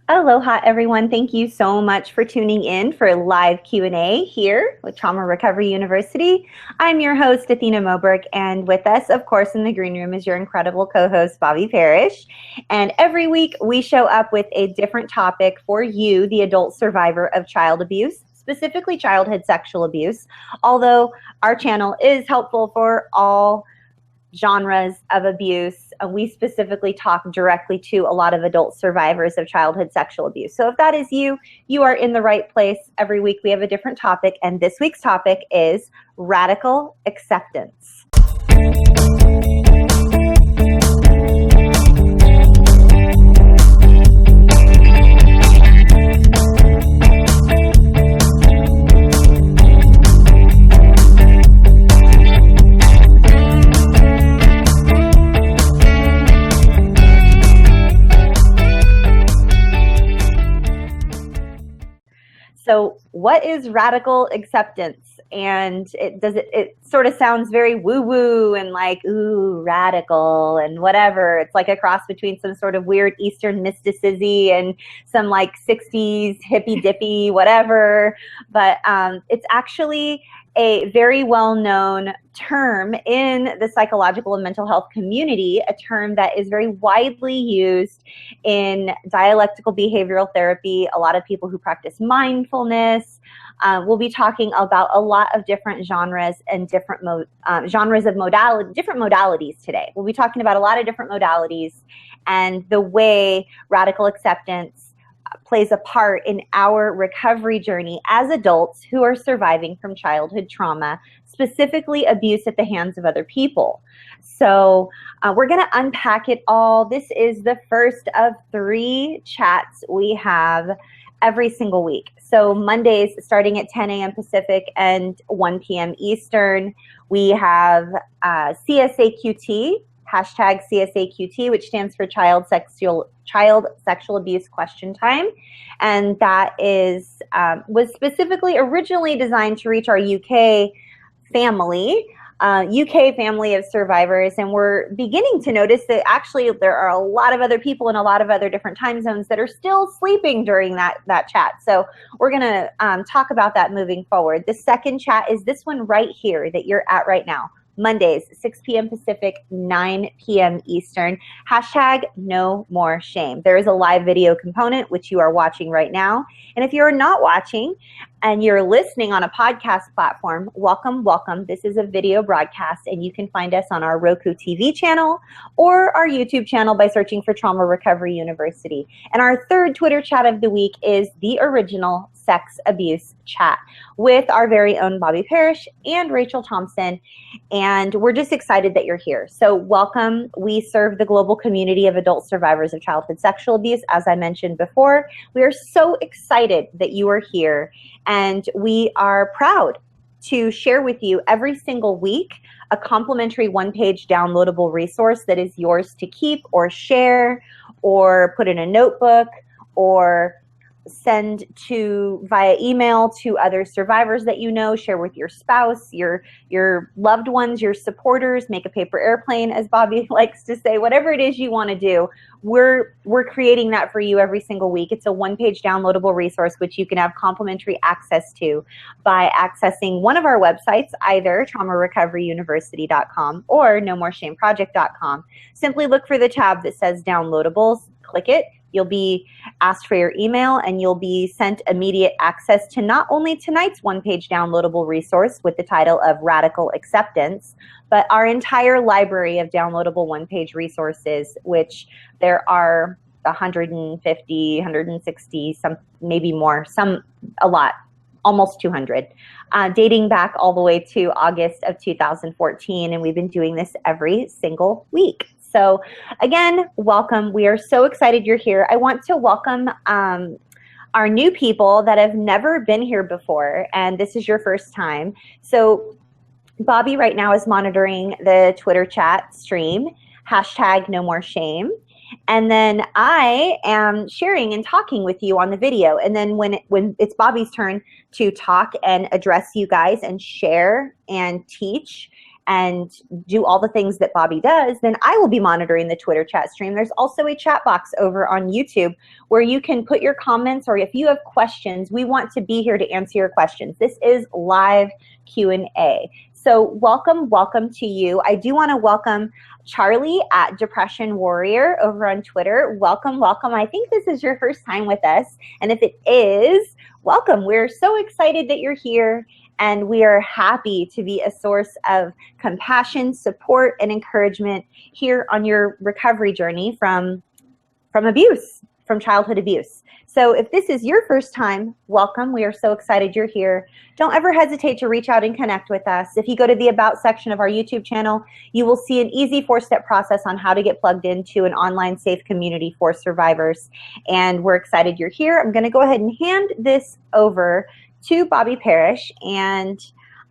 Aloha, everyone. Thank you so much for tuning in for live Q&A here with Trauma Recovery University. I'm your host, Athena Moberg, and with us, of course, in the green room is your incredible co-host, Bobby Parrish. And every week, we show up with a different topic for you, the adult survivor of child abuse, specifically childhood sexual abuse, although our channel is helpful for all genres of abuse. We specifically talk directly to a lot of adult survivors of childhood sexual abuse. So if that is you, you are in the right place. Every week we have a different topic, and this week's topic is radical acceptance. So what is radical acceptance? And it sort of sounds very woo-woo and like, ooh, radical and whatever. It's like a cross between some sort of weird Eastern mysticism and some like 60s hippy-dippy whatever. But it's actually a very well-known term in the psychological and mental health community, a term that is very widely used in dialectical behavioral therapy. A lot of people who practice mindfulness. We'll be talking about a lot of different genres and different genres of different modalities today. We'll be talking about a lot of different modalities and the way radical acceptance plays a part in our recovery journey as adults who are surviving from childhood trauma, specifically abuse at the hands of other people. So we're going to unpack it all. This is the first of 3 chats we have every single week. So Mondays starting at 10 a.m. Pacific and 1 p.m. Eastern, we have CSAQT, hashtag CSAQT, which stands for Child Sexual Abuse Question Time. And that is was specifically originally designed to reach our UK family of survivors, and we're beginning to notice that actually there are a lot of other people in a lot of other different time zones that are still sleeping during that chat. So we're going to talk about that moving forward. The second chat is this one right here that you're at right now. Mondays, 6 p.m. Pacific, 9 p.m. Eastern, hashtag no more shame. There is a live video component, which you are watching right now. And if you're not watching and you're listening on a podcast platform, welcome, welcome. This is a video broadcast, and you can find us on our Roku TV channel or our YouTube channel by searching for Trauma Recovery University. And our third Twitter chat of the week is the original sex abuse chat with our very own Bobby Parrish and Rachel Thompson. And we're just excited that you're here. So welcome. We serve the global community of adult survivors of childhood sexual abuse. As I mentioned before, we are so excited that you are here, and we are proud to share with you every single week a complimentary one-page downloadable resource that is yours to keep or share or put in a notebook or send via email to other survivors that you know, share with your spouse, your loved ones, your supporters, make a paper airplane, as Bobby likes to say. Whatever it is you want to do, we're creating that for you every single week. It's a one-page downloadable resource which you can have complimentary access to by accessing one of our websites, either traumarecoveryuniversity.com or nomoreshameproject.com. Simply look for the tab that says downloadables, click it. You'll be asked for your email, and you'll be sent immediate access to not only tonight's one-page downloadable resource with the title of Radical Acceptance, but our entire library of downloadable one-page resources, which there are 150, 160, some maybe more, some a lot, almost 200, dating back all the way to August of 2014, and we've been doing this every single week. So again, welcome. We are so excited you're here. I want to welcome our new people that have never been here before, and this is your first time. So Bobby right now is monitoring the Twitter chat stream, hashtag no more shame. And then I am sharing and talking with you on the video. And then when it's Bobby's turn to talk and address you guys and share and teach and do all the things that Bobby does, then I will be monitoring the Twitter chat stream. There's also a chat box over on YouTube where you can put your comments, or if you have questions, we want to be here to answer your questions. This is live Q&A. So welcome to you. I do want to welcome Charlie at Depression Warrior over on Twitter. Welcome. I think this is your first time with us. And if it is, welcome. We're so excited that you're here. And we are happy to be a source of compassion, support, and encouragement here on your recovery journey from abuse, from childhood abuse. So if this is your first time, welcome. We are so excited you're here. Don't ever hesitate to reach out and connect with us. If you go to the About section of our YouTube channel, you will see an easy 4-step process on how to get plugged into an online safe community for survivors. And we're excited you're here. I'm going to go ahead and hand this over to Bobby Parrish, and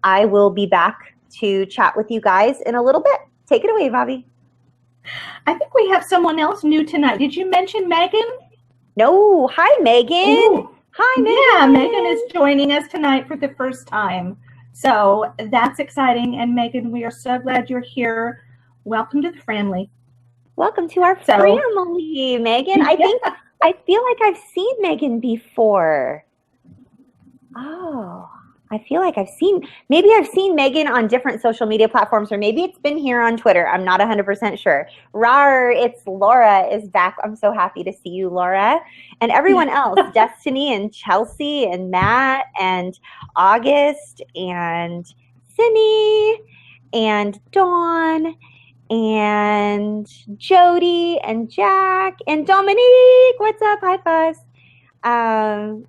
I will be back to chat with you guys in a little bit. Take it away, Bobby. I think we have someone else new tonight. Did you mention Megan? No. Hi, Megan. Ooh. Hi, Megan. Yeah, Megan is joining us tonight for the first time. So that's exciting. And Megan, we are so glad you're here. Welcome to the family. Welcome to our family, Megan. I feel like I've seen Megan before. Oh, I feel like maybe I've seen Megan on different social media platforms, or maybe it's been here on Twitter. I'm not 100% sure. Rar, it's Laura is back. I'm so happy to see you, Laura. And everyone else, Destiny and Chelsea and Matt and August and Simi and Dawn and Jody and Jack and Dominique. What's up? High fives. And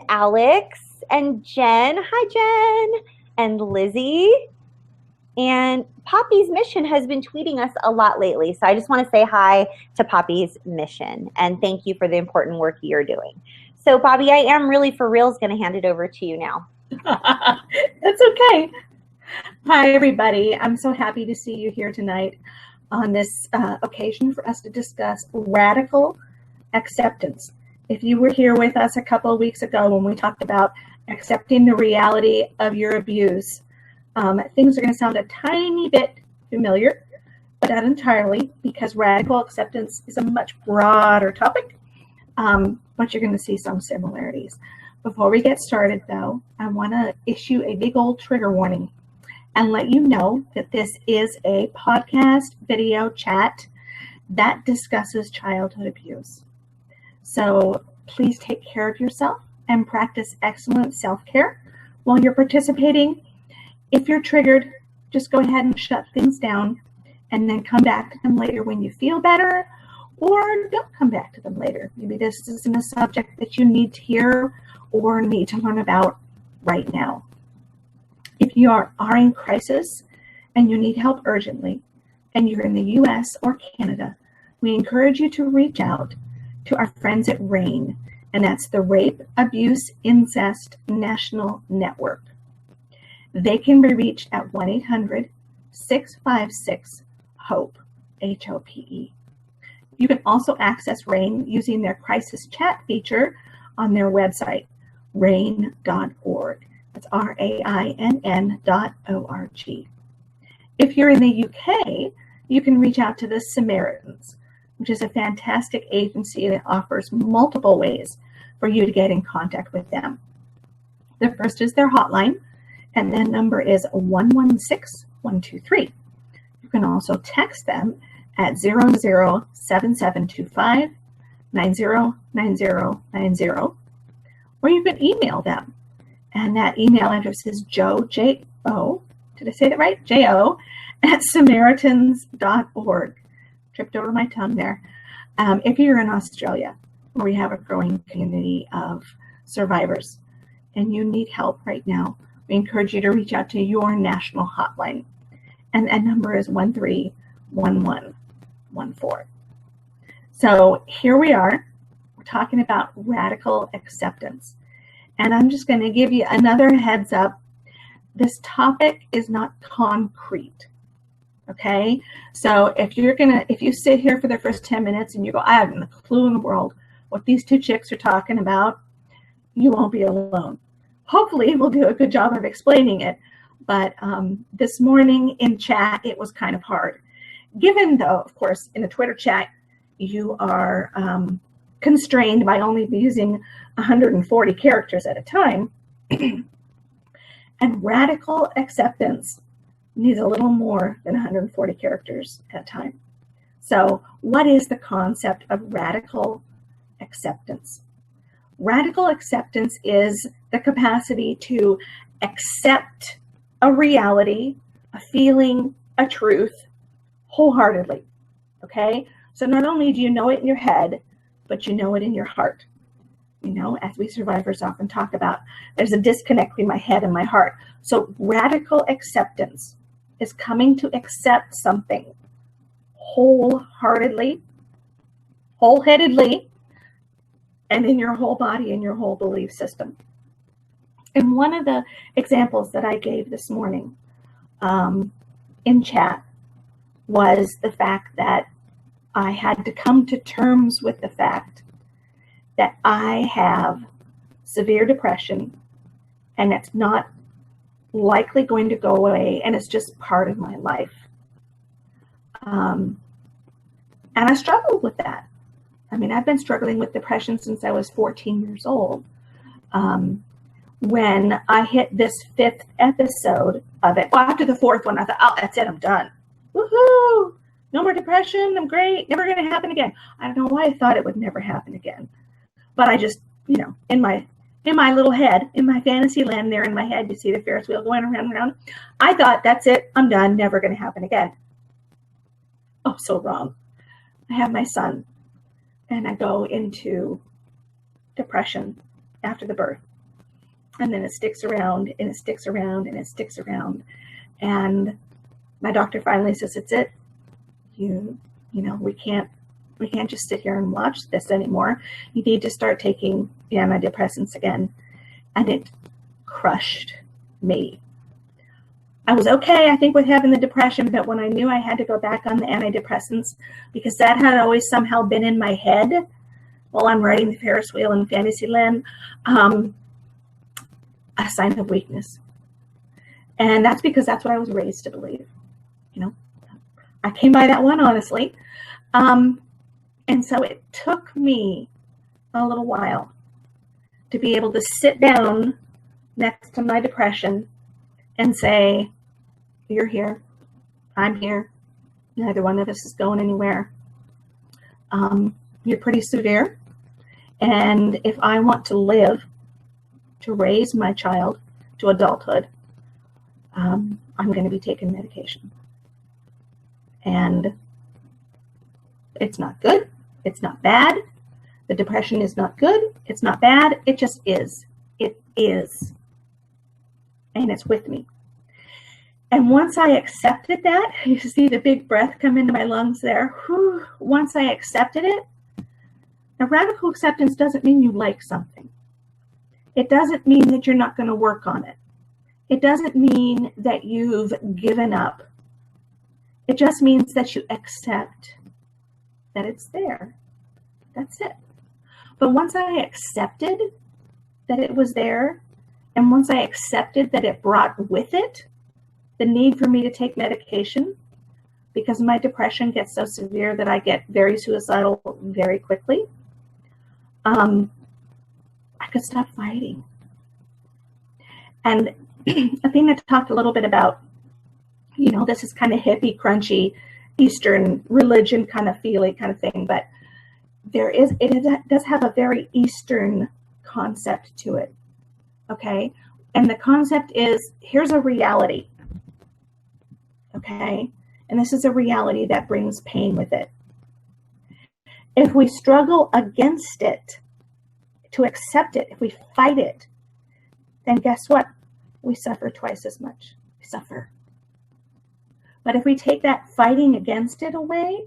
Alex. And Jen, hi Jen, and Lizzie. And Poppy's Mission has been tweeting us a lot lately. So I just want to say hi to Poppy's Mission and thank you for the important work you're doing. So Bobby, I am really for reals going to hand it over to you now. That's okay. Hi everybody. I'm so happy to see you here tonight on this occasion for us to discuss radical acceptance. If you were here with us a couple of weeks ago when we talked about accepting the reality of your abuse, things are going to sound a tiny bit familiar, but not entirely, because radical acceptance is a much broader topic, but you're going to see some similarities. Before we get started, though, I want to issue a big old trigger warning and let you know that this is a podcast video chat that discusses childhood abuse. So please take care of yourself and practice excellent self-care while you're participating. If you're triggered, just go ahead and shut things down and then come back to them later when you feel better, or don't come back to them later. Maybe this isn't a subject that you need to hear or need to learn about right now. If you are in crisis and you need help urgently, and you're in the US or Canada, we encourage you to reach out to our friends at RAIN, and that's the Rape, Abuse, Incest National Network. They can be reached at 1-800-656-HOPE, H-O-P-E. You can also access RAIN using their crisis chat feature on their website, rain.org. That's RAINN.org. If you're in the UK, you can reach out to the Samaritans, which is a fantastic agency that offers multiple ways for you to get in contact with them. The first is their hotline, and their number is 116-123. You can also text them at 007725-909090, or you can email them. And that email address is J-O, did I say that right? J-O at Samaritans.org. Tripped over my tongue there. If you're in Australia, where we have a growing community of survivors, and you need help right now, we encourage you to reach out to your national hotline. And that number is 131114. So here we are. We're talking about radical acceptance. And I'm just going to give you another heads up. This topic is not concrete. Okay, so if you sit here for the first 10 minutes and you go, I haven't a clue in the world what these two chicks are talking about, you won't be alone. Hopefully we'll do a good job of explaining it, But this morning in chat, it was kind of hard. Given, though, of course, in a Twitter chat, you are constrained by only using 140 characters at a time. And radical acceptance needs a little more than 140 characters at a time. So what is the concept of radical acceptance? Radical acceptance is the capacity to accept a reality, a feeling, a truth wholeheartedly. Okay? So not only do you know it in your head, but you know it in your heart. You know, as we survivors often talk about, there's a disconnect between my head and my heart. So radical acceptance is coming to accept something wholeheartedly, wholeheadedly, and in your whole body and your whole belief system. And one of the examples that I gave this morning in chat was the fact that I had to come to terms with the fact that I have severe depression, and it's not likely going to go away, and it's just part of my life. And I struggled with that. I mean, I've been struggling with depression since I was 14 years old. When I hit this 5th episode of it, well, after the 4th one, I thought, oh, that's it, I'm done. Woohoo! No more depression, I'm great, never going to happen again. I don't know why I thought it would never happen again. But I just, you know, in my little head, in my fantasy land there in my head, you see the Ferris wheel going around and around. I thought, that's it, I'm done, never going to happen again. Oh, so wrong. I have my son, and I go into depression after the birth. And then it sticks around, and it sticks around, and it sticks around. And my doctor finally says, it's it. You know, we can't just sit here and watch this anymore. You need to start taking the antidepressants again. And it crushed me. I was okay, I think, with having the depression, but when I knew I had to go back on the antidepressants, because that had always somehow been in my head while I'm riding the Ferris wheel in Fantasyland, a sign of weakness. And that's because that's what I was raised to believe. You know, I came by that one, honestly. And so it took me a little while to be able to sit down next to my depression and say, you're here, I'm here, neither one of us is going anywhere. You're pretty severe, and if I want to live, to raise my child to adulthood, I'm going to be taking medication. And it's not good, it's not bad. The depression is not good, it's not bad, it just is. It is. And it's with me. And once I accepted that, you see the big breath come into my lungs there. Whew, once I accepted it, now radical acceptance doesn't mean you like something. It doesn't mean that you're not going to work on it. It doesn't mean that you've given up. It just means that you accept that it's there. That's it. But once I accepted that it was there, and once I accepted that it brought with it the need for me to take medication, because my depression gets so severe that I get very suicidal very quickly, I could stop fighting. And Athena talked a little bit about, you know, this is kind of hippie, crunchy, Eastern religion kind of feely kind of thing, but it does have a very Eastern concept to it. Okay. And the concept is, here's a reality. Okay. And this is a reality that brings pain with it. If we struggle against it, to accept it, if we fight it, then guess what? We suffer twice as much. We suffer. But if we take that fighting against it away,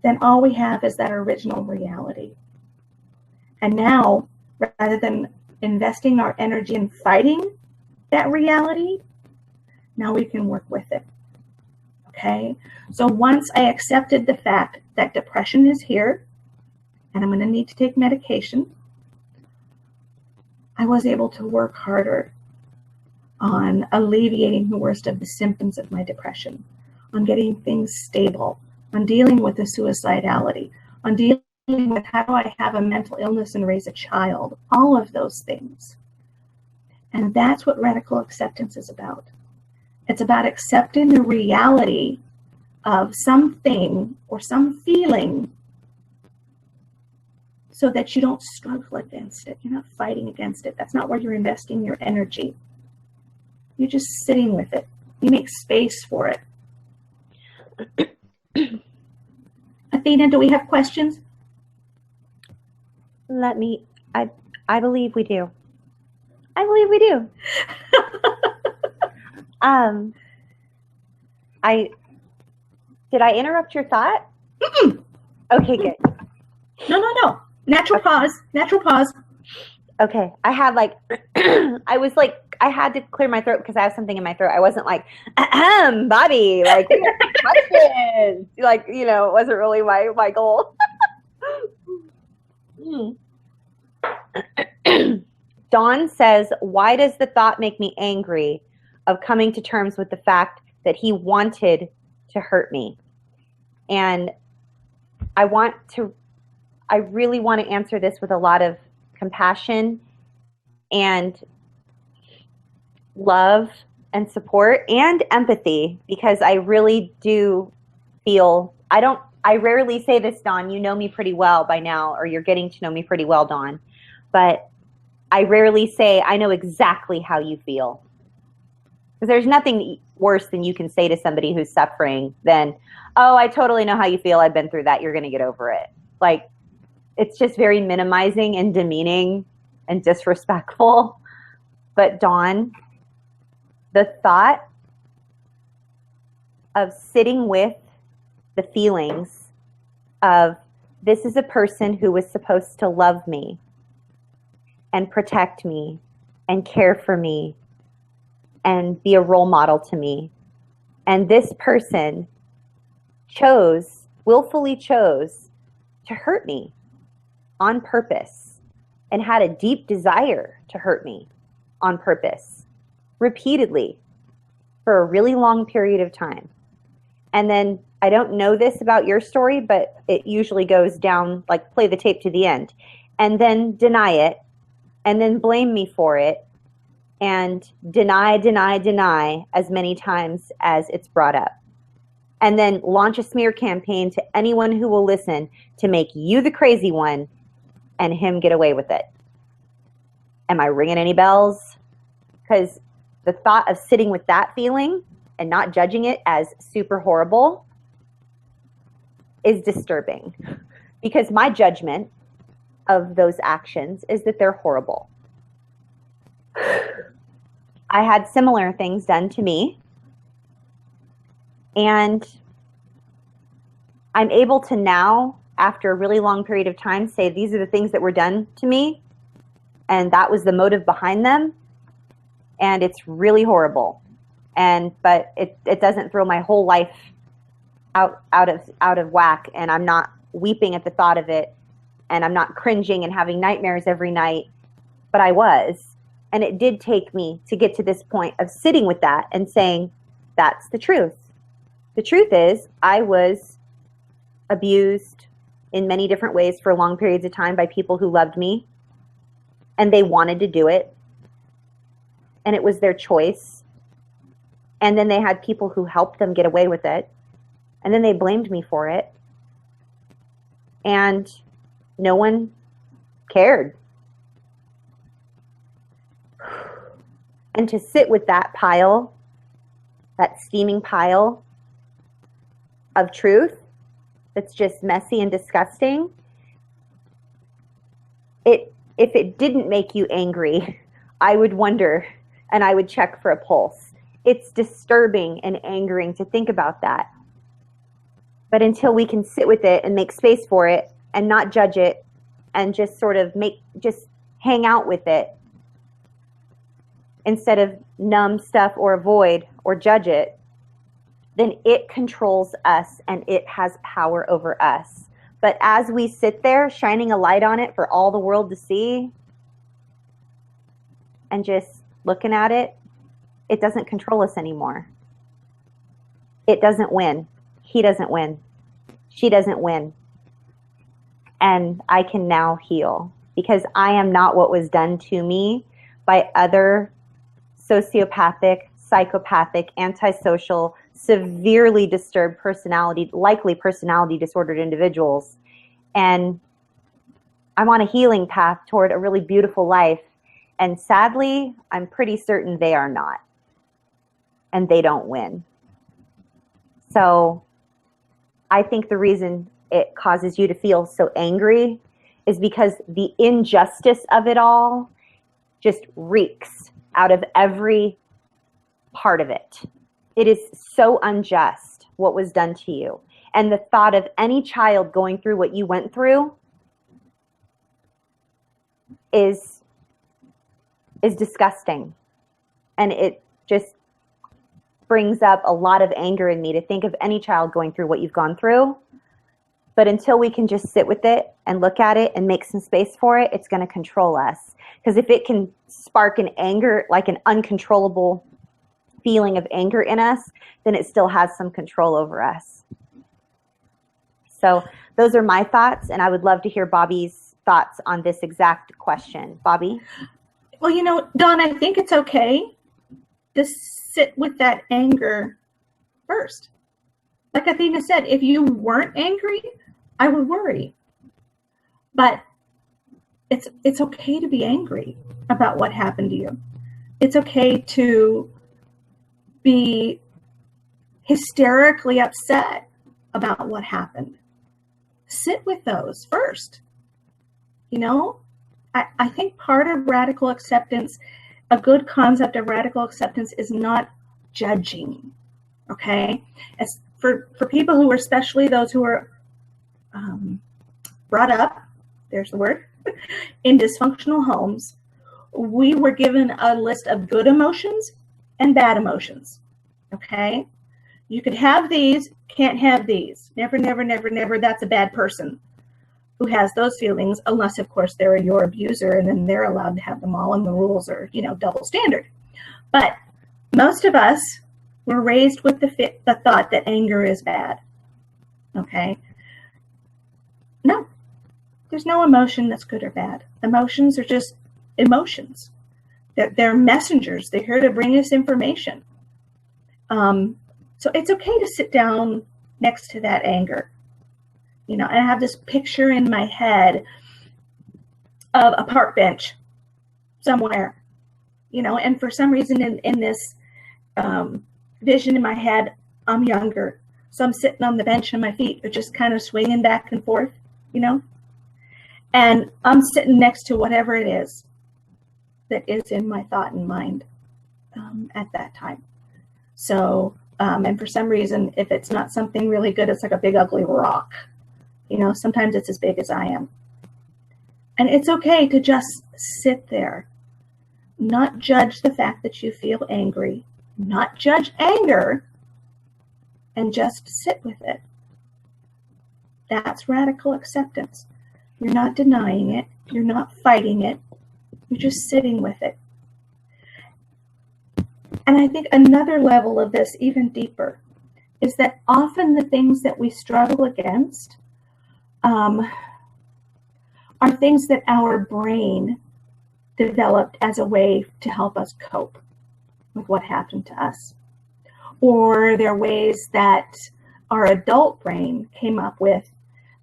then all we have is that original reality. And now, rather than investing our energy in fighting that reality, now we can work with it. Okay? So once I accepted the fact that depression is here, and I'm going to need to take medication, I was able to work harder on alleviating the worst of the symptoms of my depression, on getting things stable, on dealing with the suicidality, on dealing with how do I have a mental illness and raise a child, all of those things. And that's what radical acceptance is about. It's about accepting the reality of something or some feeling so that you don't struggle against it. You're not fighting against it. That's not where you're investing your energy. You're just sitting with it. You make space for it. Athena, do we have questions? I believe we do. I believe we do. Did I interrupt your thought? Mm-mm. Okay, good. No. Natural pause. Natural pause. Okay. I had I had to clear my throat because I have something in my throat. I wasn't like, Bobby, like, questions. Like, it wasn't really my goal. Dawn says, why does the thought make me angry of coming to terms with the fact that he wanted to hurt me? And I really want to answer this with a lot of compassion and love and support and empathy, because I really do feel, I rarely say this, Dawn, you know me pretty well by now, or you're getting to know me pretty well, Dawn, but I rarely say I know exactly how you feel. Because there's nothing worse than you can say to somebody who's suffering than, oh, I totally know how you feel, I've been through that, you're going to get over it. Like, it's just very minimizing and demeaning and disrespectful. But Dawn, the thought of sitting with the feelings of, this is a person who was supposed to love me and protect me and care for me and be a role model to me. And this person willfully chose to hurt me on purpose and had a deep desire to hurt me on purpose repeatedly for a really long period of time. And then, I don't know this about your story, but it usually goes down, like, play the tape to the end, and then deny it, and then blame me for it, and deny as many times as it's brought up. And then launch a smear campaign to anyone who will listen to make you the crazy one and him get away with it. Am I ringing any bells? Because the thought of sitting with that feeling and not judging it as super horrible is disturbing. Because my judgment of those actions is that they're horrible. I had similar things done to me, and I'm able to now, after a really long period of time, say these are the things that were done to me, and that was the motive behind them, and it's really horrible. But it doesn't throw my whole life out of whack, and I'm not weeping at the thought of it, and I'm not cringing and having nightmares every night, but I was. And it did take me to get to this point of sitting with that and saying, that's the truth. The truth is, I was abused in many different ways for long periods of time by people who loved me, and they wanted to do it, and it was their choice. And then they had people who helped them get away with it, and then they blamed me for it, and no one cared. And to sit with that pile, that steaming pile of truth that's just messy and disgusting, if it didn't make you angry, I would wonder, and I would check for a pulse. It's disturbing and angering to think about that. But until we can sit with it and make space for it and not judge it and just sort of just hang out with it, instead of numb stuff or avoid or judge it, then it controls us and it has power over us. But as we sit there shining a light on it for all the world to see and just looking at it, it doesn't control us anymore. It doesn't win. He doesn't win. She doesn't win. And I can now heal because I am not what was done to me by other sociopathic, psychopathic, antisocial, severely disturbed personality, likely personality disordered individuals. And I'm on a healing path toward a really beautiful life. And sadly, I'm pretty certain they are not. And they don't win. So I think the reason it causes you to feel so angry is because the injustice of it all just reeks out of every part of it. It is so unjust what was done to you. And the thought of any child going through what you went through is disgusting. And it just brings up a lot of anger in me to think of any child going through what you've gone through. But until we can just sit with it and look at it and make some space for it, it's going to control us. Because if it can spark an anger, like an uncontrollable feeling of anger in us, then it still has some control over us. So those are my thoughts, and I would love to hear Bobby's thoughts on this exact question. Bobby? Well, you know, Dawn, I think it's okay to sit with that anger first. Like Athena said, if you weren't angry, I would worry. But it's okay to be angry about what happened to you. It's okay to be hysterically upset about what happened. Sit with those first. You know, I think part of radical acceptance, a good concept of radical acceptance, is not judging. Okay? As for people who are, especially those who are brought up, there's the word, in dysfunctional homes, we were given a list of good emotions and bad emotions. Okay? You could have these, can't have these. Never, never, never, never. That's a bad person who has those feelings, unless, of course, they're your abuser, and then they're allowed to have them all, and the rules are, you know, double standard. But most of us were raised with the thought that anger is bad. Okay? No. There's no emotion that's good or bad. Emotions are just emotions. They're messengers. They're here to bring us information. So it's okay to sit down next to that anger. You know, I have this picture in my head of a park bench somewhere, you know, and for some reason in this vision in my head, I'm younger. So I'm sitting on the bench and my feet are just kind of swinging back and forth, you know, and I'm sitting next to whatever it is that is in my thought and mind at that time. So, and for some reason, if it's not something really good, it's like a big ugly rock. You know, sometimes it's as big as I am. And it's okay to just sit there, not judge the fact that you feel angry, not judge anger, and just sit with it. That's radical acceptance. You're not denying it. You're not fighting it. You're just sitting with it. And I think another level of this, even deeper, is that often the things that we struggle against are things that our brain developed as a way to help us cope with what happened to us. Or they're ways that our adult brain came up with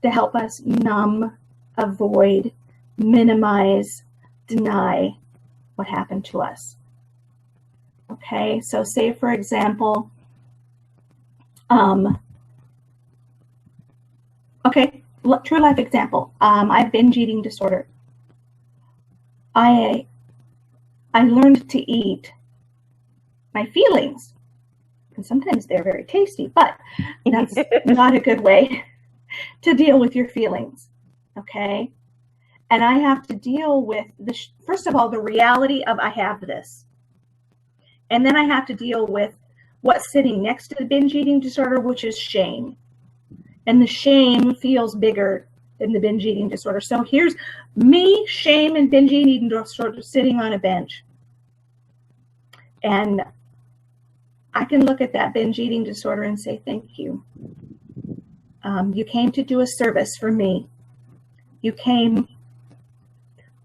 to help us numb, avoid, minimize, deny what happened to us. Okay, so say, for example, true life example. I have binge eating disorder. I learned to eat my feelings, and sometimes they're very tasty, but that's not a good way to deal with your feelings. Okay, and I have to deal with first of all, the reality of I have this, and then I have to deal with what's sitting next to the binge eating disorder, which is shame. And the shame feels bigger than the binge eating disorder. So here's me, shame, and binge eating disorder sitting on a bench. And I can look at that binge eating disorder and say, thank you. You came to do a service for me. You came,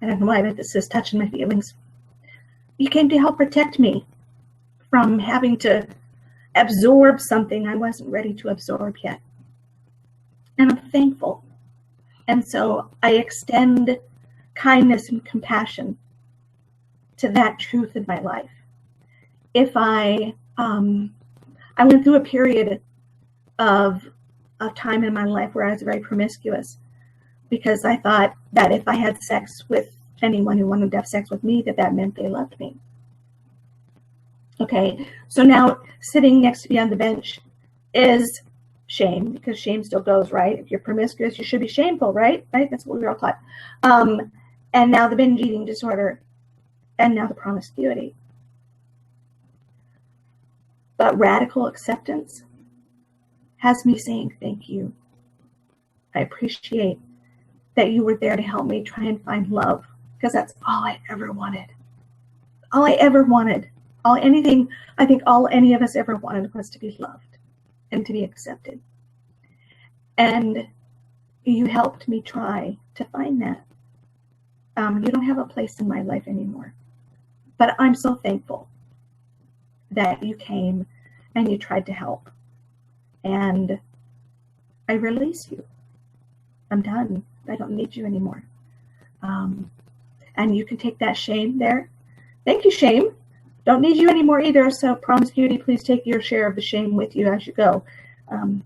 I don't know why, but this is touching my feelings. You came to help protect me from having to absorb something I wasn't ready to absorb yet. And I'm thankful. And so I extend kindness and compassion to that truth in my life. If I went through a period of time in my life where I was very promiscuous, because I thought that if I had sex with anyone who wanted to have sex with me, that meant they loved me. Okay, so now sitting next to me on the bench is shame, because shame still goes, right? If you're promiscuous, you should be shameful, right? Right? That's what we were all taught. And now the binge eating disorder, and now the promiscuity. But radical acceptance has me saying thank you. I appreciate that you were there to help me try and find love, because that's all I ever wanted. All I ever wanted. I think all any of us ever wanted was to be loved and to be accepted. And you helped me try to find that. You don't have a place in my life anymore. But I'm so thankful that you came and you tried to help. And I release you. I'm done. I don't need you anymore. And you can take that shame there. Thank you, shame. Don't need you anymore either. So promiscuity, please take your share of the shame with you as you go.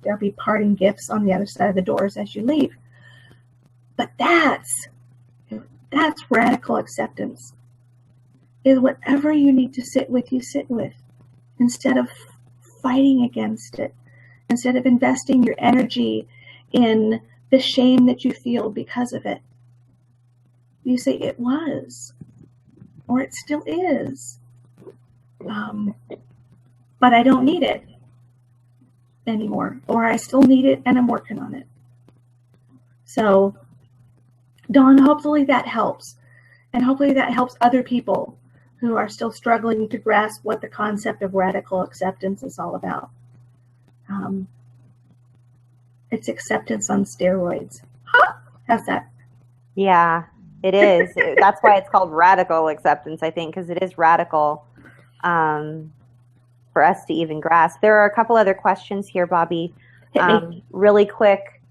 There'll be parting gifts on the other side of the doors as you leave. But that's radical acceptance. Is whatever you need to sit with, you sit with, instead of fighting against it, instead of investing your energy in the shame that you feel because of it. You say, it was, or it still is, but I don't need it anymore, or I still need it and I'm working on it. So, Dawn, hopefully that helps, and hopefully that helps other people who are still struggling to grasp what the concept of radical acceptance is all about. It's acceptance on steroids. Huh? How's that? Yeah, it is. That's why it's called radical acceptance, I think, because it is radical for us to even grasp. There are a couple other questions here, Bobby. Really quick.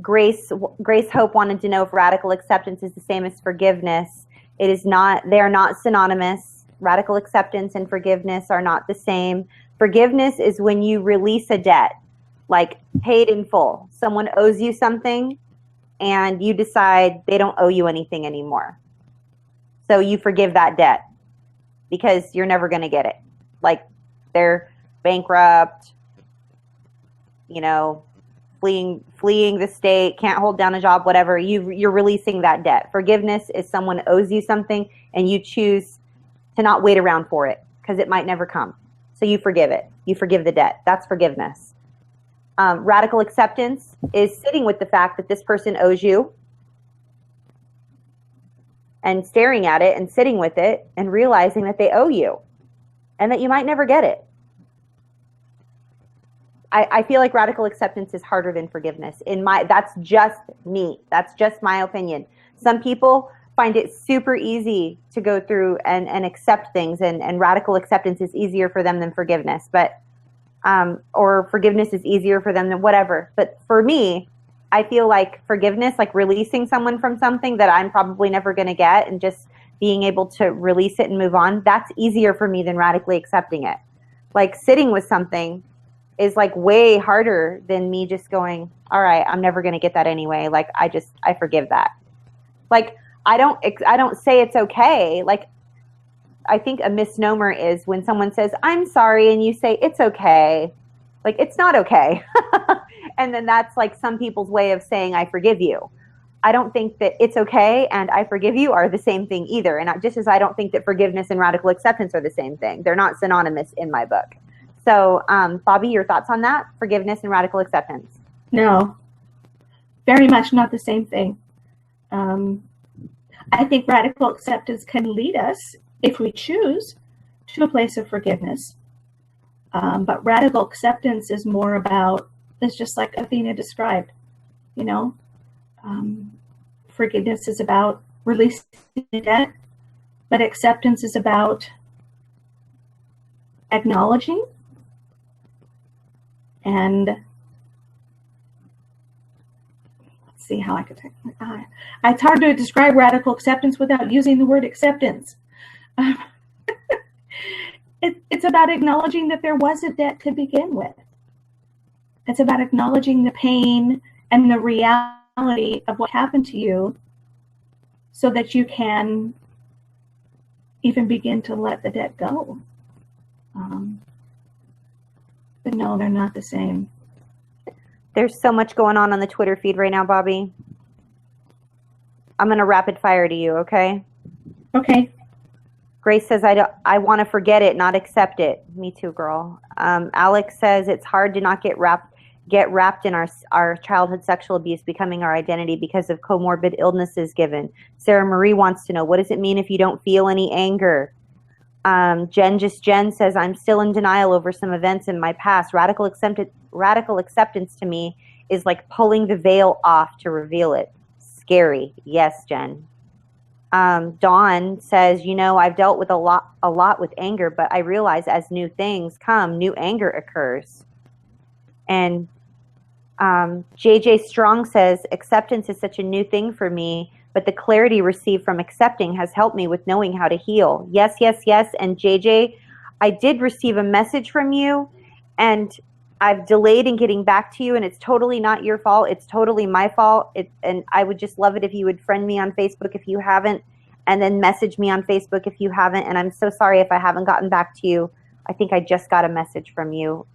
Grace Hope wanted to know if radical acceptance is the same as forgiveness. It is not. They are not synonymous. Radical acceptance and forgiveness are not the same. Forgiveness is when you release a debt, like paid in full. Someone owes you something and you decide they don't owe you anything anymore. So you forgive that debt because you're never going to get it. Like they're bankrupt, fleeing the state, can't hold down a job, whatever. You're releasing that debt. Forgiveness is someone owes you something and you choose to not wait around for it because it might never come. So you forgive it. You forgive the debt. That's forgiveness. Radical acceptance is sitting with the fact that this person owes you and staring at it and sitting with it and realizing that they owe you and that you might never get it. I feel like radical acceptance is harder than forgiveness. That's just me. That's just my opinion. Some people find it super easy to go through and accept things, and radical acceptance is easier for them than forgiveness. But or forgiveness is easier for them than whatever. But for me, I feel like forgiveness, like releasing someone from something that I'm probably never going to get and just being able to release it and move on, that's easier for me than radically accepting it. Like sitting with something is like way harder than me just going, all right, I'm never going to get that anyway. Like I forgive that. Like I don't say it's okay. Like I think a misnomer is when someone says, I'm sorry, and you say, it's okay. Like, it's not okay. And then that's like some people's way of saying, I forgive you. I don't think that it's okay and I forgive you are the same thing either. And just as I don't think that forgiveness and radical acceptance are the same thing. They're not synonymous in my book. So, Bobby, your thoughts on that? Forgiveness and radical acceptance? No, very much not the same thing. I think radical acceptance can lead us, if we choose, to a place of forgiveness. But radical acceptance is more about, it's just like Athena described, you know, forgiveness is about releasing the debt, but acceptance is about acknowledging and let's see how I could take my eye. It's hard to describe radical acceptance without using the word acceptance. It's about acknowledging that there was a debt to begin with. It's about acknowledging the pain and the reality of what happened to you so that you can even begin to let the debt go. But no, they're not the same. There's so much going on the Twitter feed right now, Bobby. I'm going to rapid fire to you, okay? Okay. Grace says, I want to forget it, not accept it. Me too, girl. Alex says, it's hard to not get wrapped in our childhood sexual abuse becoming our identity because of comorbid illnesses given. Sarah Marie wants to know, what does it mean if you don't feel any anger? Jen says, I'm still in denial over some events in my past. Radical acceptance to me is like pulling the veil off to reveal it. Scary. Yes, Jen. Dawn says, I've dealt with a lot with anger, but I realize as new things come, new anger occurs. And JJ Strong says, acceptance is such a new thing for me, but the clarity received from accepting has helped me with knowing how to heal. Yes, yes, yes. And JJ, I did receive a message from you, and I've delayed in getting back to you, and it's totally not your fault. It's totally my fault. And I would just love it if you would friend me on Facebook if you haven't, and then message me on Facebook if you haven't. And I'm so sorry if I haven't gotten back to you. I think I just got a message from you,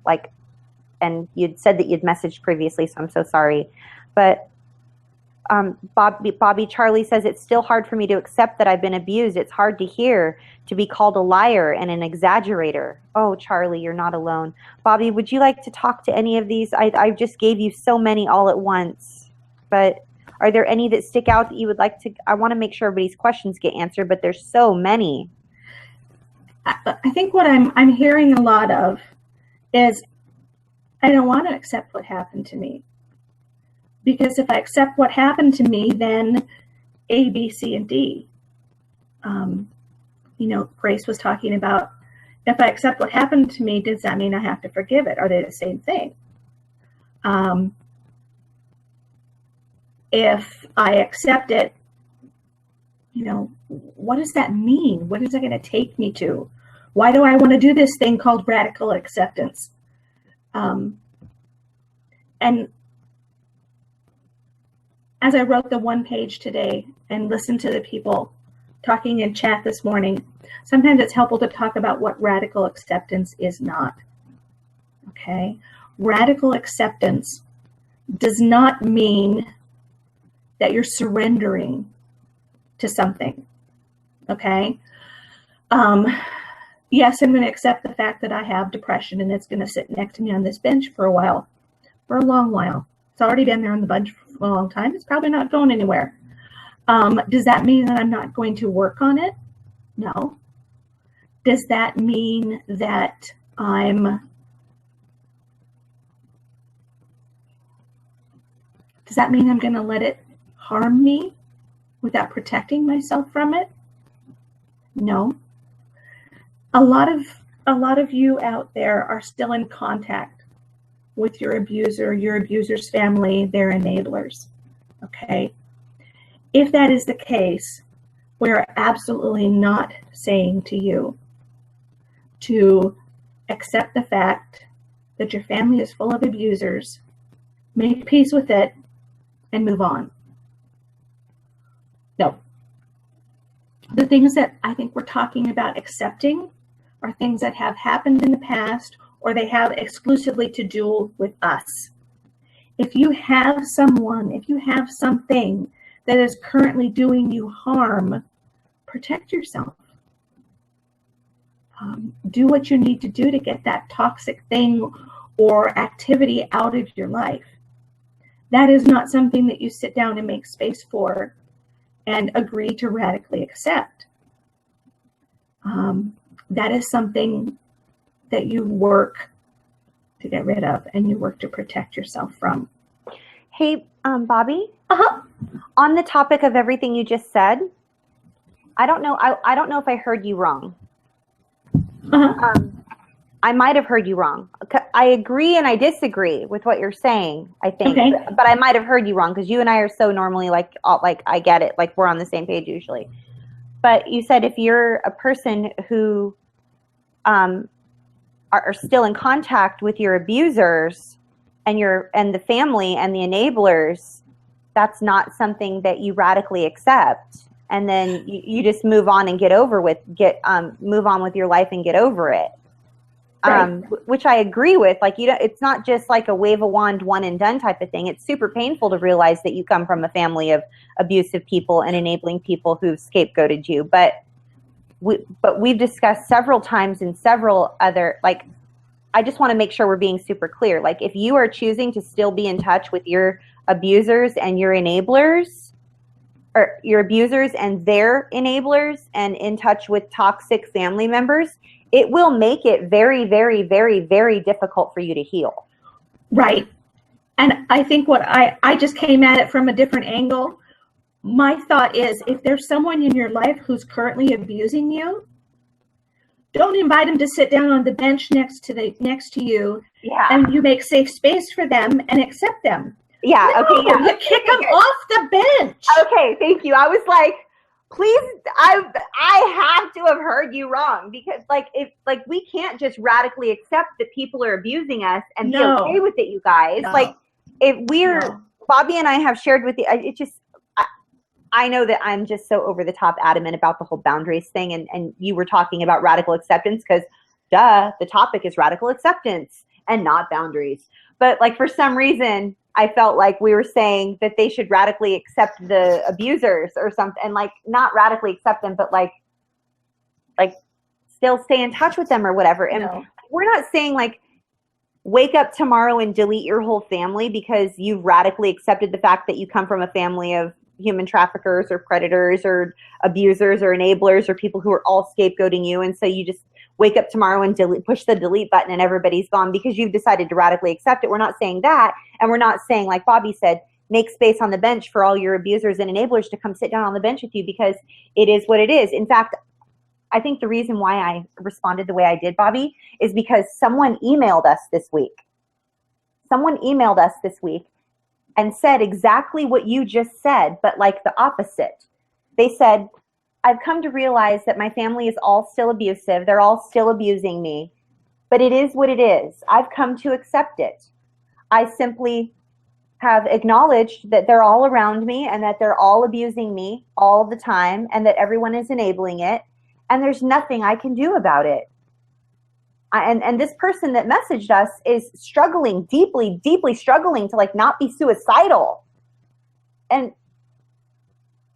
and you'd said that you'd messaged previously, so I'm so sorry. But Bobby Charlie says, it's still hard for me to accept that I've been abused. It's hard to hear, to be called a liar and an exaggerator. Oh, Charlie, you're not alone. Bobby, would you like to talk to any of these? I just gave you so many all at once. But are there any that stick out that you would like to? I want to make sure everybody's questions get answered, but there's so many. I think what I'm hearing a lot of is, I don't want to accept what happened to me. Because if I accept what happened to me, then A, B, C, and D. Grace was talking about, if I accept what happened to me, does that mean I have to forgive it? Are they the same thing? If I accept it, what does that mean? What is it going to take me to? Why do I want to do this thing called radical acceptance? And as I wrote the one page today and listened to the people talking in chat this morning, sometimes it's helpful to talk about what radical acceptance is not. Okay? Radical acceptance does not mean that you're surrendering to something. Okay? Yes, I'm going to accept the fact that I have depression and it's going to sit next to me on this bench for a while, for a long while. It's already been there on the bench for a long time. It's probably not going anywhere. Does that mean that I'm not going to work on it? No. Does that mean that I'm going to let it harm me without protecting myself from it? No. A lot of you out there are still in contact with your abuser, your abuser's family, their enablers. Okay? If that is the case, we're absolutely not saying to you to accept the fact that your family is full of abusers, make peace with it, and move on. No. The things that I think we're talking about accepting are things that have happened in the past, or they have exclusively to do with us. If you have someone, if you have something that is currently doing you harm, protect yourself. Do what you need to do to get that toxic thing or activity out of your life. That is not something that you sit down and make space for and agree to radically accept. That is something that you work to get rid of and you work to protect yourself from. Hey, Bobby, Uh-huh. on the topic of everything you just said, I don't know. I don't know if I heard you wrong. Uh-huh. I might have heard you wrong. I agree and I disagree with what you're saying, I think. Okay. But I might have heard you wrong because you and I are so normally like I get it. Like we're on the same page usually. But you said if you're a person who are still in contact with your abusers and the family and the enablers, that's not something that you radically accept. And then you just move on and move on with your life and get over it. Right. Which I agree with. Like, it's not just like a wave a wand, one and done type of thing. It's super painful to realize that you come from a family of abusive people and enabling people who've scapegoated you. But we've discussed several times in several other, like, I just want to make sure we're being super clear. Like, if you are choosing to still be in touch with your abusers and your enablers, or your abusers and their enablers, and in touch with toxic family members, it will make it very, very, very, very difficult for you to heal. Right. And I think what I just came at it from a different angle. My thought is, if there's someone in your life who's currently abusing you, don't invite them to sit down on the bench next to you. Yeah. And you make safe space for them and accept them. Yeah. No, Okay. Yeah. You kick them off the bench. Okay. Thank you. I was like, please, I have to have heard you wrong, because we can't just radically accept that people are abusing us and be okay with it, you guys. No. Like, if Bobby and I have shared with you, I know that I'm just so over the top adamant about the whole boundaries thing, and you were talking about radical acceptance because, the topic is radical acceptance and not boundaries. But like, for some reason, I felt like we were saying that they should radically accept the abusers or something, and like not radically accept them, but like still stay in touch with them or whatever. And we're not saying like wake up tomorrow and delete your whole family because you've radically accepted the fact that you come from a family of human traffickers or predators or abusers or enablers or people who are all scapegoating you. And so you just wake up tomorrow and push the delete button and everybody's gone because you've decided to radically accept it. We're not saying that. And we're not saying, like Bobby said, make space on the bench for all your abusers and enablers to come sit down on the bench with you, because it is what it is. In fact, I think the reason why I responded the way I did, Bobby, is because someone emailed us this week. And said exactly what you just said, but like the opposite. They said, I've come to realize that my family is all still abusive. They're all still abusing me, but it is what it is. I've come to accept it. I simply have acknowledged that they're all around me and that they're all abusing me all the time and that everyone is enabling it, and there's nothing I can do about it. And this person that messaged us is struggling, deeply, deeply struggling to like not be suicidal. And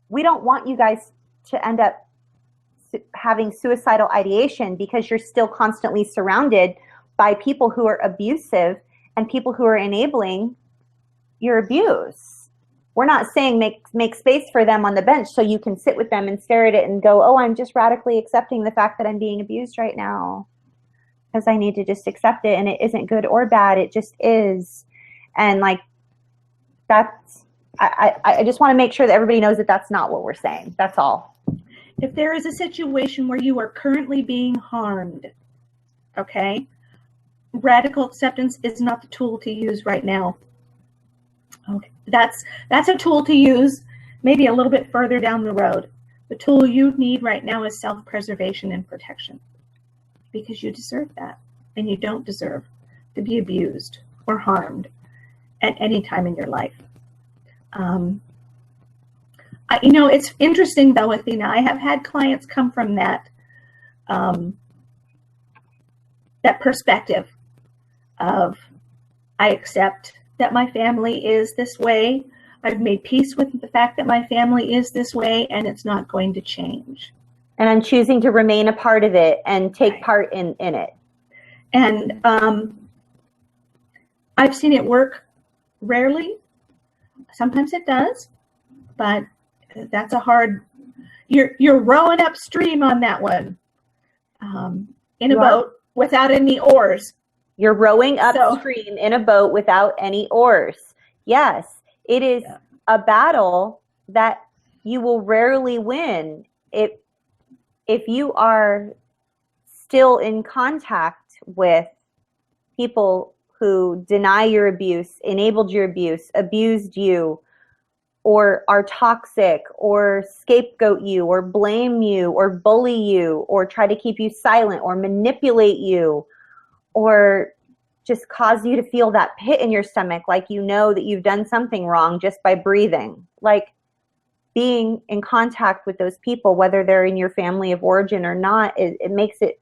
we don't want you guys to end up having suicidal ideation because you're still constantly surrounded by people who are abusive and people who are enabling your abuse. We're not saying make space for them on the bench so you can sit with them and stare at it and go, oh, I'm just radically accepting the fact that I'm being abused right now, because I need to just accept it, and it isn't good or bad, it just is. And like, that's, I just want to make sure that everybody knows that that's not what we're saying. That's all. If there is a situation where you are currently being harmed, okay, radical acceptance is not the tool to use right now. Okay, that's a tool to use maybe a little bit further down the road. The tool you need right now is self-preservation and protection, because you deserve that, and you don't deserve to be abused or harmed at any time in your life. It's interesting though, Athena, I have had clients come from that perspective of, I accept that my family is this way. I've made peace with the fact that my family is this way, and it's not going to change. And I'm choosing to remain a part of it and take part in it. And I've seen it work rarely. Sometimes it does, but that's a hard, you're rowing upstream on that one in a boat without any oars. You're rowing upstream in a boat without any oars. Yes, it is a battle that you will rarely win if you are still in contact with people who deny your abuse, enabled your abuse, abused you, or are toxic, or scapegoat you, or blame you, or bully you, or try to keep you silent, or manipulate you, or just cause you to feel that pit in your stomach, like you know that you've done something wrong just by breathing. Like, being in contact with those people, whether they're in your family of origin or not, it makes it,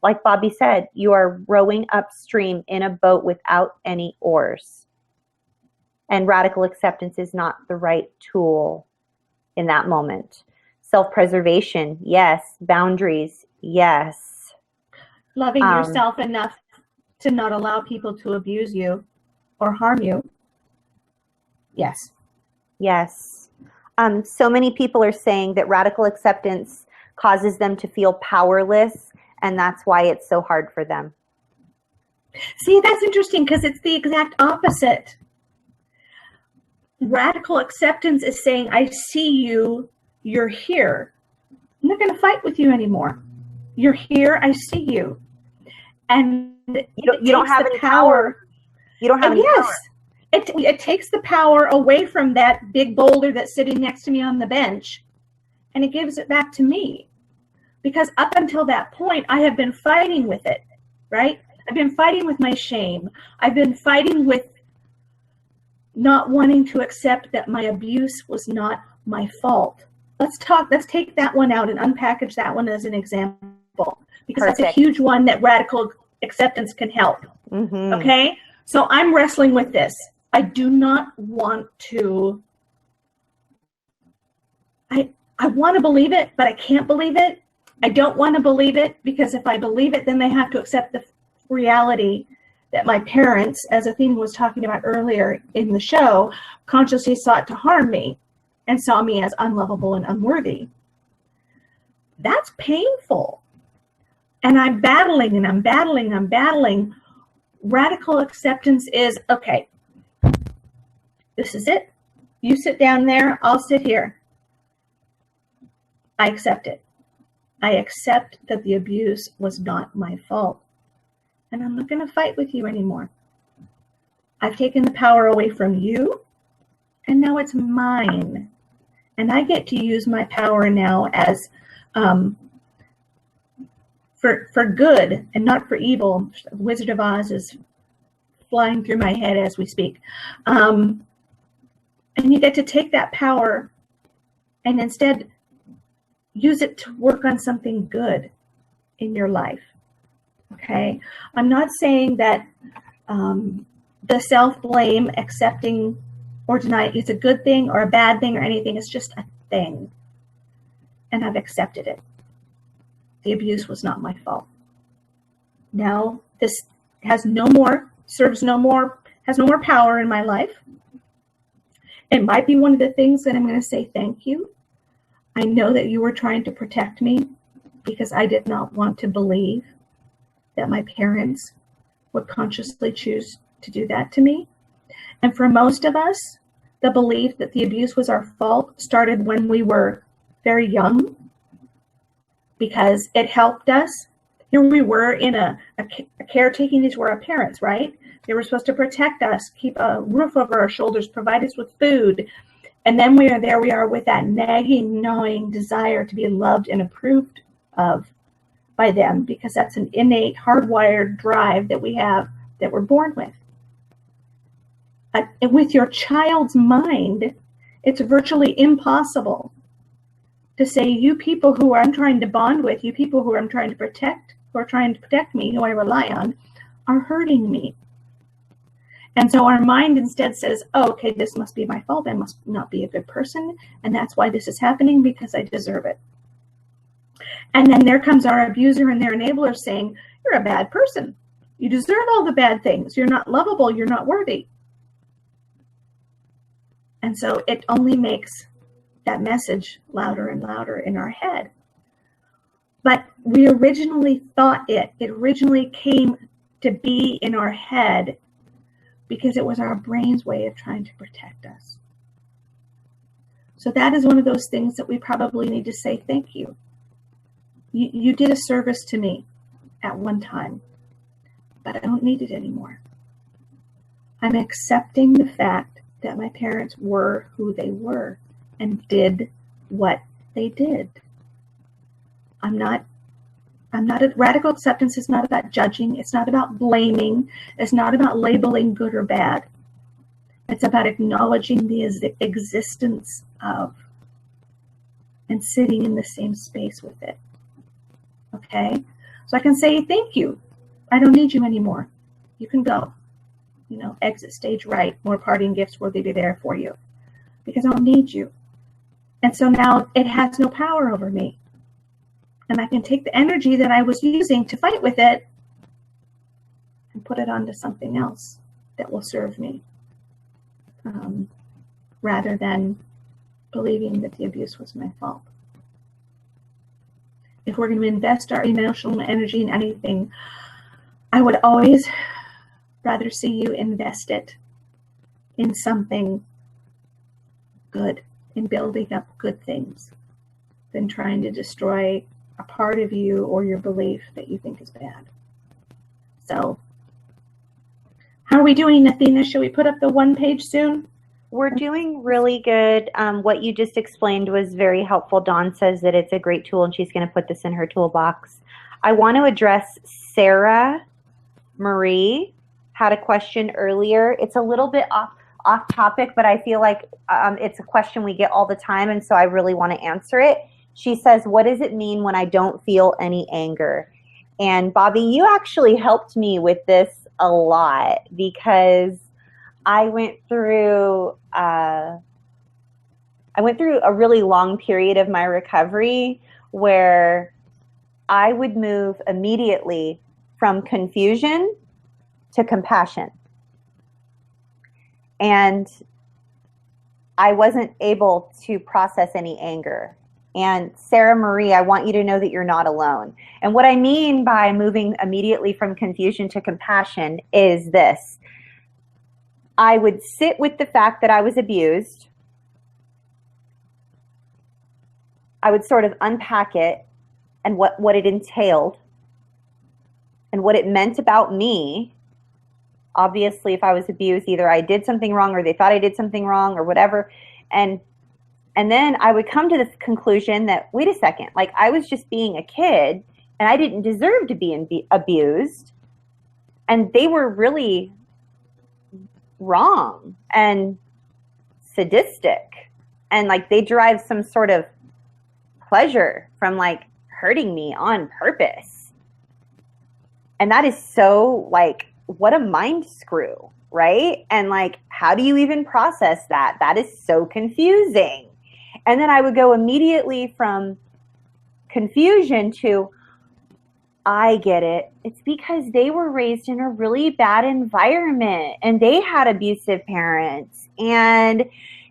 like Bobby said, you are rowing upstream in a boat without any oars. And radical acceptance is not the right tool in that moment. Self-preservation, yes. Boundaries, yes. Loving yourself enough to not allow people to abuse you or harm you. Yes. Yes. So many people are saying that radical acceptance causes them to feel powerless, and that's why it's so hard for them. See, that's interesting because it's the exact opposite. Radical acceptance is saying, I see you, you're here. I'm not going to fight with you anymore. You're here, I see you. And you don't have any power. You don't have any power. It takes the power away from that big boulder that's sitting next to me on the bench, and it gives it back to me. Because up until that point, I have been fighting with it, right? I've been fighting with my shame. I've been fighting with not wanting to accept that my abuse was not my fault. Let's take that one out and unpackage that one as an example, because Perfect. That's a huge one that radical acceptance can help. Mm-hmm. Okay? So I'm wrestling with this. I do not want to, I want to believe it, but I can't believe it. I don't want to believe it, because if I believe it, then they have to accept the reality that my parents, as Athena was talking about earlier in the show, consciously sought to harm me and saw me as unlovable and unworthy. That's painful. And I'm battling and I'm battling and I'm battling. Radical acceptance is, okay, this is it. You sit down there, I'll sit here. I accept it. I accept that the abuse was not my fault. And I'm not going to fight with you anymore. I've taken the power away from you, and now it's mine. And I get to use my power now as for good and not for evil. Wizard of Oz is flying through my head as we speak. And you get to take that power and instead use it to work on something good in your life. Okay? I'm not saying that the self-blame, accepting or denying is a good thing or a bad thing or anything. It's just a thing. And I've accepted it. The abuse was not my fault. Now this has no more power in my life. It might be one of the things that I'm going to say thank you. I know that you were trying to protect me because I did not want to believe that my parents would consciously choose to do that to me. And for most of us, the belief that the abuse was our fault started when we were very young, because it helped us. Here we were in a caretaking. These were our parents, right? They were supposed to protect us, keep a roof over our shoulders, provide us with food. And then we are with that nagging, gnawing desire to be loved and approved of by them, because that's an innate, hardwired drive that we have, that we're born with. And with your child's mind, it's virtually impossible to say, you people who I'm trying to bond with, you people who I'm trying to protect, who are trying to protect me, who I rely on, are hurting me. And so our mind instead says, oh, okay, this must be my fault. I must not be a good person. And that's why this is happening, because I deserve it. And then there comes our abuser and their enabler saying, you're a bad person. You deserve all the bad things. You're not lovable. You're not worthy. And so it only makes that message louder and louder in our head. But we originally thought it originally came to be in our head because it was our brain's way of trying to protect us. So that is one of those things that we probably need to say thank you. You did a service to me at one time, but I don't need it anymore. I'm accepting the fact that my parents were who they were and did what they did. Radical acceptance is not about judging. It's not about blaming. It's not about labeling good or bad. It's about acknowledging the existence of and sitting in the same space with it. Okay? So I can say, thank you. I don't need you anymore. You can go. Exit stage right. More parting gifts will be there for you. Because I don't need you. And so now it has no power over me. And I can take the energy that I was using to fight with it and put it onto something else that will serve me. Rather than believing that the abuse was my fault. If we're going to invest our emotional energy in anything, I would always rather see you invest it in something good, in building up good things, than trying to destroy a part of you or your belief that you think is bad. So, how are we doing, Athena? Shall we put up the one page soon? We're doing really good. What you just explained was very helpful. Dawn says that it's a great tool and she's going to put this in her toolbox. I want to address Sarah Marie had a question earlier. It's a little bit off topic, but I feel like it's a question we get all the time, and so I really want to answer it. She says, what does it mean when I don't feel any anger? And Bobby, you actually helped me with this a lot because I went through a really long period of my recovery where I would move immediately from confusion to compassion. And I wasn't able to process any anger. And Sarah Marie, I want you to know that you're not alone. And what I mean by moving immediately from confusion to compassion is this. I would sit with the fact that I was abused. I would sort of unpack it and what it entailed and what it meant about me. Obviously, if I was abused, either I did something wrong or they thought I did something wrong or whatever. And then I would come to this conclusion that, wait a second, like I was just being a kid and I didn't deserve to be abused. And they were really wrong and sadistic. And like they derive some sort of pleasure from like hurting me on purpose. And that is so like, what a mind screw, right? And like, how do you even process that? That is so confusing. And then I would go immediately from confusion to, I get it. It's because they were raised in a really bad environment and they had abusive parents and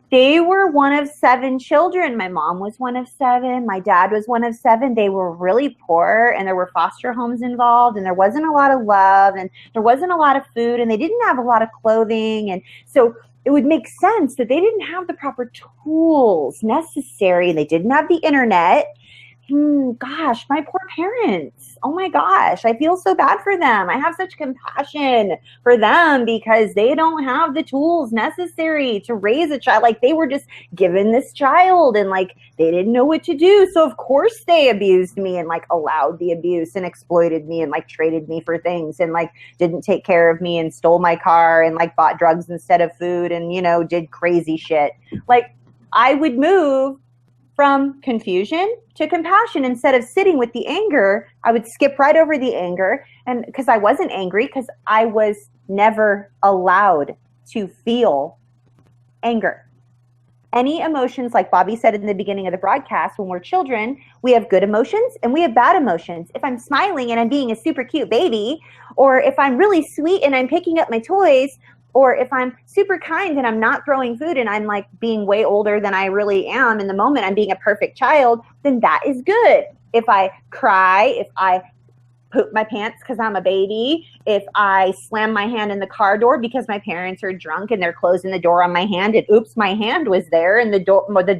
they were one of 7 children. My mom was one of 7. My dad was one of 7. They were really poor and there were foster homes involved and there wasn't a lot of love and there wasn't a lot of food and they didn't have a lot of clothing. And so it would make sense that they didn't have the proper tools necessary. They didn't have the internet. Gosh, my poor parents. Oh my gosh, I feel so bad for them. I have such compassion for them because they don't have the tools necessary to raise a child. Like they were just given this child and like they didn't know what to do. So of course they abused me and like allowed the abuse and exploited me and like traded me for things and like didn't take care of me and stole my car and like bought drugs instead of food and, you know, did crazy shit. Like I would move from confusion to compassion. Instead of sitting with the anger, I would skip right over the anger. And because I wasn't angry, because I was never allowed to feel anger. Any emotions, like Bobby said in the beginning of the broadcast, when we're children, we have good emotions and we have bad emotions. If I'm smiling and I'm being a super cute baby, or if I'm really sweet and I'm picking up my toys, or if I'm super kind and I'm not throwing food and I'm like being way older than I really am in the moment, I'm being a perfect child, then that is good. if I cry, if I poop my pants because I'm a baby, if I slam my hand in the car door because my parents are drunk and they're closing the door on my hand, and oops, my hand was there, and the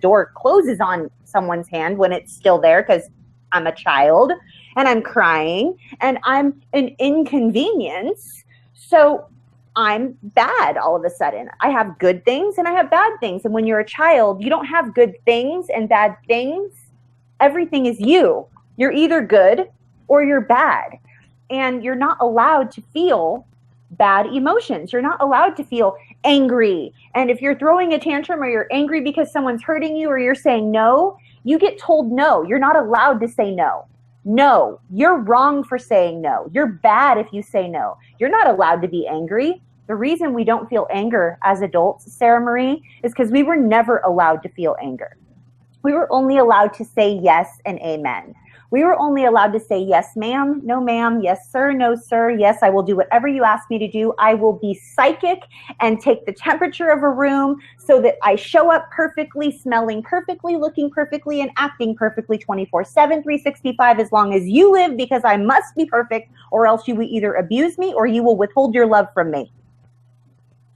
door closes on someone's hand when it's still there because I'm a child and I'm crying and I'm an inconvenience. So I'm bad all of a sudden. I have good things and I have bad things. And when you're a child, you don't have good things and bad things. Everything is you. You're either good or you're bad. And you're not allowed to feel bad emotions. You're not allowed to feel angry. And if you're throwing a tantrum or you're angry because someone's hurting you or you're saying no, you get told no. You're not allowed to say no. No, you're wrong for saying no. You're bad if you say no. You're not allowed to be angry. The reason we don't feel anger as adults, Sarah Marie, is because we were never allowed to feel anger. We were only allowed to say yes and amen. We were only allowed to say yes, ma'am, no, ma'am, yes, sir, no, sir, yes, I will do whatever you ask me to do. I will be psychic and take the temperature of a room so that I show up perfectly, smelling perfectly, looking perfectly, and acting perfectly 24/7, 365 as long as you live, because I must be perfect, or else you will either abuse me or you will withhold your love from me.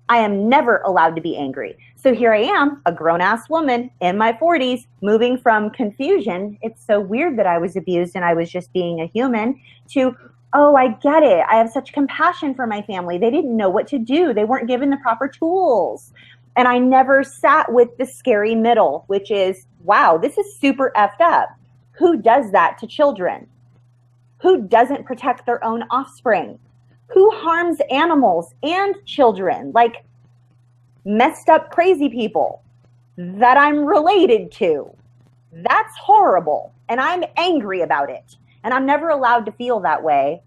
I am never allowed to be angry. So here I am, a grown-ass woman in my 40s, moving from confusion, it's so weird that I was abused and I was just being a human, to, oh, I get it. I have such compassion for my family. They didn't know what to do. They weren't given the proper tools. And I never sat with the scary middle, which is, wow, this is super effed up. Who does that to children? Who doesn't protect their own offspring? Who harms animals and children, like messed up crazy people that I'm related to? That's horrible. And I'm angry about it. And I'm never allowed to feel that way.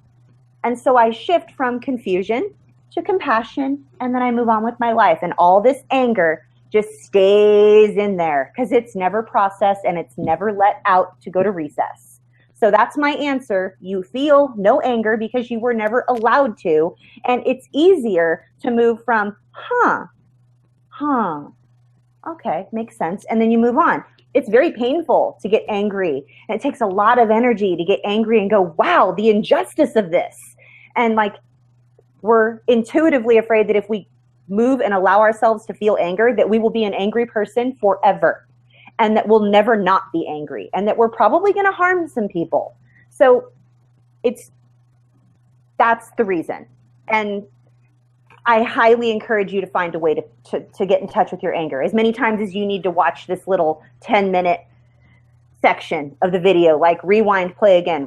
And so I shift from confusion to compassion, and then I move on with my life. And all this anger just stays in there because it's never processed and it's never let out to go to recess. So that's my answer. You feel no anger because you were never allowed to. And it's easier to move from, okay, makes sense. And then you move on. It's very painful to get angry. And it takes a lot of energy to get angry and go, wow, the injustice of this. And like, we're intuitively afraid that if we move and allow ourselves to feel anger, that we will be an angry person forever. And that we'll never not be angry, and that we're probably going to harm some people. So that's the reason. And I highly encourage you to find a way to get in touch with your anger. As many times as you need to watch this little 10-minute section of the video, like rewind, play again,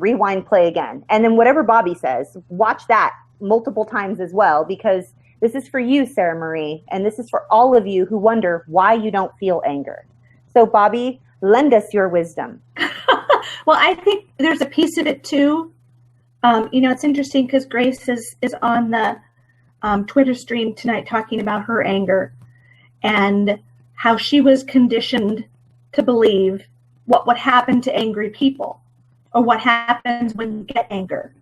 and then whatever Bobby says, watch that multiple times as well, because this is for you, Sarah Marie, and this is for all of you who wonder why you don't feel anger. So Bobby, lend us your wisdom. Well, I think there's a piece of it too. It's interesting because Grace is on the Twitter stream tonight talking about her anger and how she was conditioned to believe what would happen to angry people, or what happens when you get anger.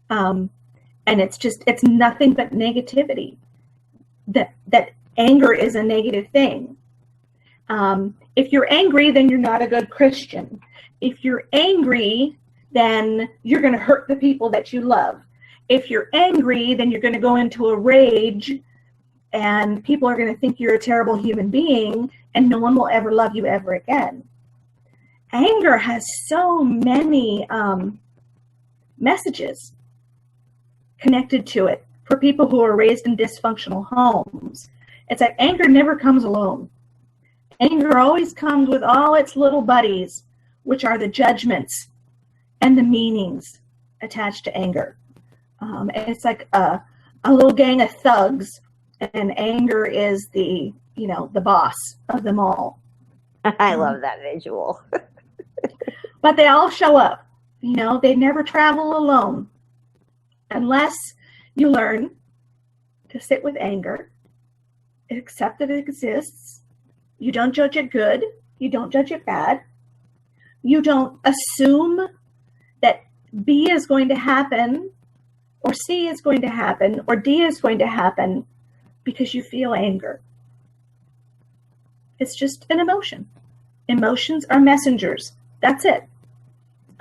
And it's nothing but negativity. That anger is a negative thing. If you're angry, then you're not a good Christian. If you're angry, then you're going to hurt the people that you love. If you're angry, then you're going to go into a rage, and people are going to think you're a terrible human being, and no one will ever love you ever again. Anger has so many messages connected to it for people who are raised in dysfunctional homes. It's like anger never comes alone. Anger always comes with all its little buddies, which are the judgments and the meanings attached to anger. It's like a little gang of thugs, and anger is the boss of them all. I love that visual. But they all show up. They never travel alone unless you learn to sit with anger, accept that it exists. You don't judge it good. You don't judge it bad. You don't assume that B is going to happen, or C is going to happen, or D is going to happen because you feel anger. It's just an emotion. Emotions are messengers. That's it.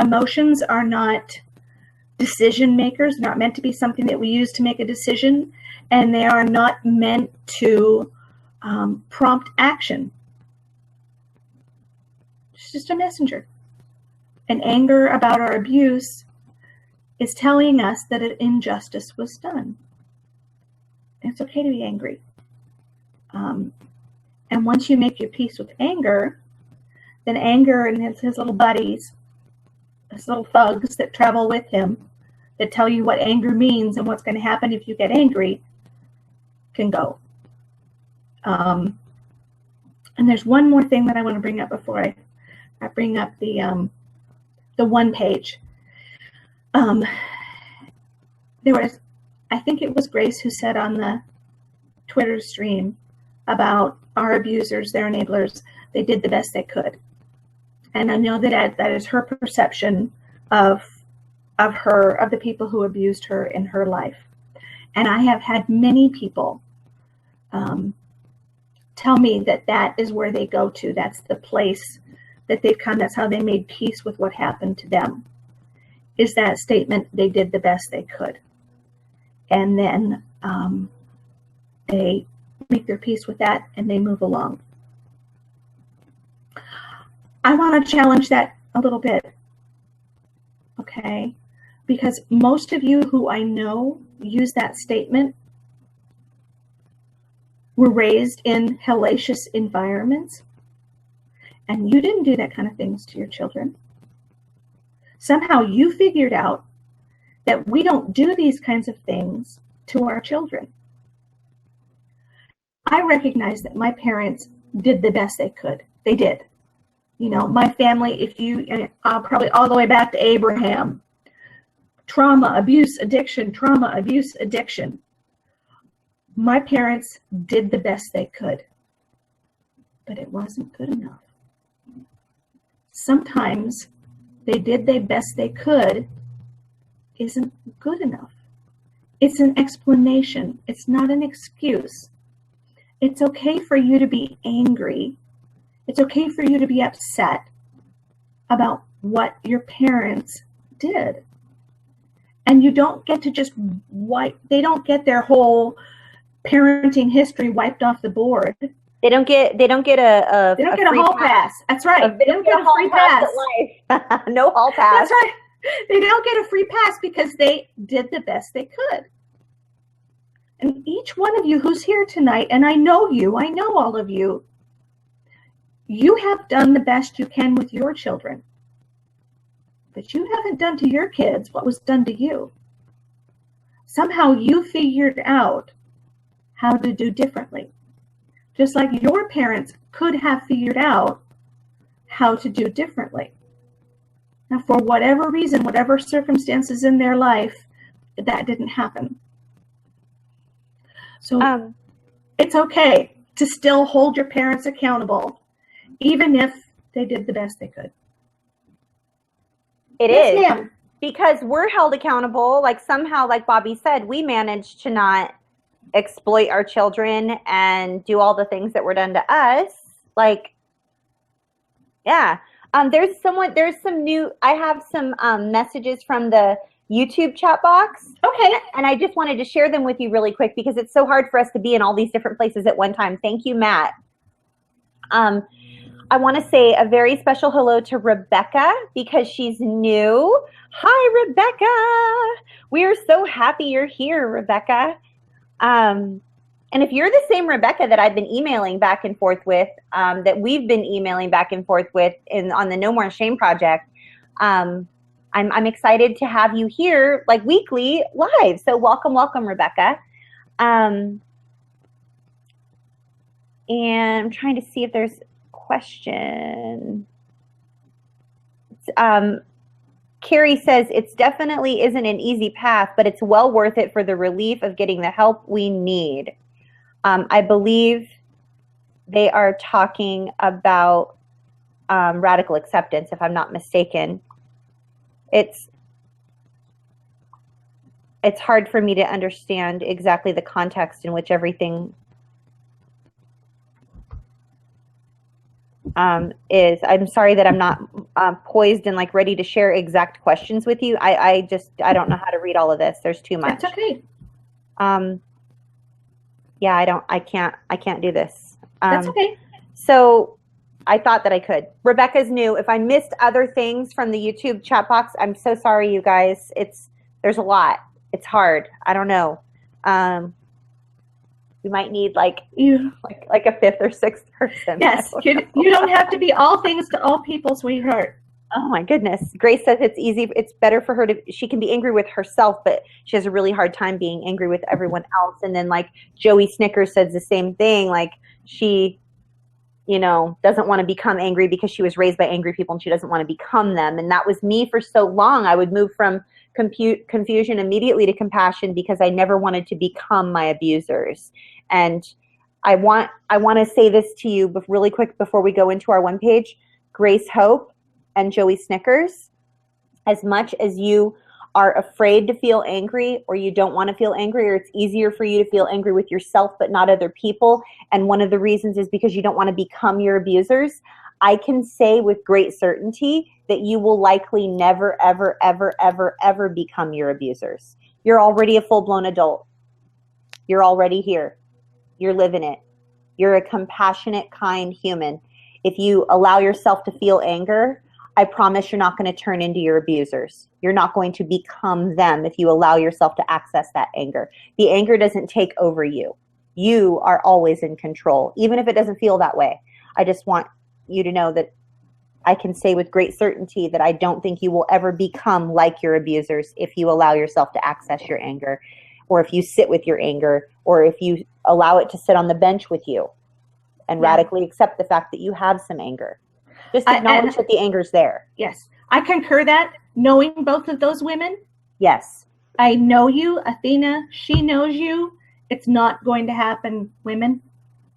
Emotions are not decision makers, not meant to be something that we use to make a decision, and they are not meant to prompt action. It's just a messenger. And anger about our abuse is telling us that an injustice was done. It's okay to be angry. And once you make your peace with anger, then anger and his little buddies, his little thugs that travel with him, that tell you what anger means and what's going to happen if you get angry, can go. And there's one more thing that I want to bring up before I bring up the one page. There was, I think it was Grace who said on the Twitter stream about our abusers, their enablers, they did the best they could. And I know that that is her perception of the people who abused her in her life. And I have had many people tell me that that is where they go to. That's the place that they've come. That's how they made peace with what happened to them, is that statement, they did the best they could. And then they make their peace with that and they move along. I want to challenge that a little bit, okay? Because most of you who I know use that statement were raised in hellacious environments, and you didn't do that kind of things to your children. Somehow you figured out that we don't do these kinds of things to our children. I recognize that my parents did the best they could. They did. You know, my family, if you, probably all the way back to Abraham, trauma, abuse, addiction, trauma, abuse, addiction. My parents did the best they could, but it wasn't good enough. Sometimes they did the best they could isn't good enough. It's an explanation. It's not an excuse. It's okay for you to be angry. It's okay for you to be upset about what your parents did. And you don't get to just they don't get their whole parenting history wiped off the board. They don't get a hall pass. That's right. They don't get a free pass. No hall pass. That's right. They don't get a free pass because they did the best they could. And each one of you who's here tonight, and I know all of you, you have done the best you can with your children. But you haven't done to your kids what was done to you. Somehow you figured out how to do differently. Just like your parents could have figured out how to do differently. Now, for whatever reason, whatever circumstances in their life, that didn't happen. So it's okay to still hold your parents accountable, even if they did the best they could. It yes, is. Ma'am. Because we're held accountable. Like somehow, like Bobby said, we managed to not exploit our children and do all the things that were done to us. Like, yeah. There's some new, I have some messages from the YouTube chat box. Okay. And I just wanted to share them with you really quick because it's so hard for us to be in all these different places at one time. Thank you, Matt. I want to say a very special hello to Rebecca because she's new. Hi, Rebecca. We are so happy you're here, Rebecca. And if you're the same Rebecca that I've been emailing back and forth with, that we've been emailing back and forth with on the No More Shame Project, I'm excited to have you here like weekly live. So welcome, Rebecca. And I'm trying to see if there's a question. Carrie says, it's definitely isn't an easy path, but it's well worth it for the relief of getting the help we need. I believe they are talking about radical acceptance, if I'm not mistaken. It's hard for me to understand exactly the context in which everything. is I'm sorry that I'm not poised and like ready to share exact questions with you. I don't know how to read all of this. There's too much. That's okay. Yeah, I can't do this. That's okay. So I thought that I could. Rebecca's new. If I missed other things from the YouTube chat box, I'm so sorry, you guys. There's a lot. It's hard. I don't know. We might need like a fifth or sixth person. Yes, you don't have to be all things to all people, sweetheart. Oh my goodness. Grace says it's easy. It's better for her she can be angry with herself, but she has a really hard time being angry with everyone else. And then like Joey Snickers says the same thing. Like she, doesn't want to become angry because she was raised by angry people and she doesn't want to become them. And that was me for so long. I would move from confusion immediately to compassion because I never wanted to become my abusers. And I want to say this to you really quick before we go into our one page. Grace Hope and Joey Snickers, as much as you are afraid to feel angry or you don't want to feel angry, or it's easier for you to feel angry with yourself but not other people, and one of the reasons is because you don't want to become your abusers, I can say with great certainty that you will likely never, ever, ever, ever, ever become your abusers. You're already a full-blown adult. You're already here. You're living it. You're a compassionate, kind human. If you allow yourself to feel anger, I promise you're not going to turn into your abusers. You're not going to become them if you allow yourself to access that anger. The anger doesn't take over you. You are always in control, even if it doesn't feel that way. I just want you to know that I can say with great certainty that I don't think you will ever become like your abusers if you allow yourself to access your anger, or if you sit with your anger, or if you allow it to sit on the bench with you and radically accept the fact that you have some anger. Just acknowledge that the anger's there. Yes. I concur that, knowing both of those women. Yes. I know you, Athena. She knows you. It's not going to happen, women.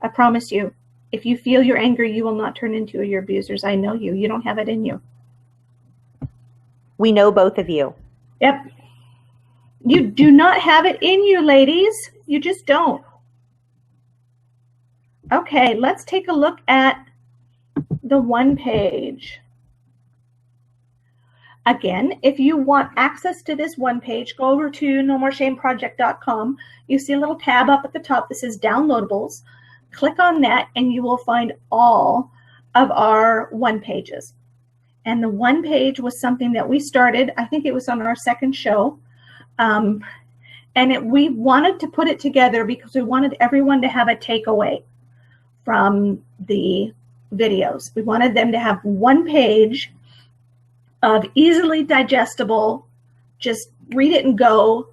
I promise you. If you feel your anger, you will not turn into your abusers. I know you. You don't have it in you. We know both of you. Yep. You do not have it in you, ladies. You just don't. Okay, let's take a look at the one page. Again, if you want access to this one page, go over to nomoreshameproject.com. You see a little tab up at the top that says downloadables. Click on that and you will find all of our one pages. And the one page was something that we started, I think it was on our second show. We wanted to put it together because we wanted everyone to have a takeaway from the videos. We wanted them to have one page of easily digestible, just read it and go,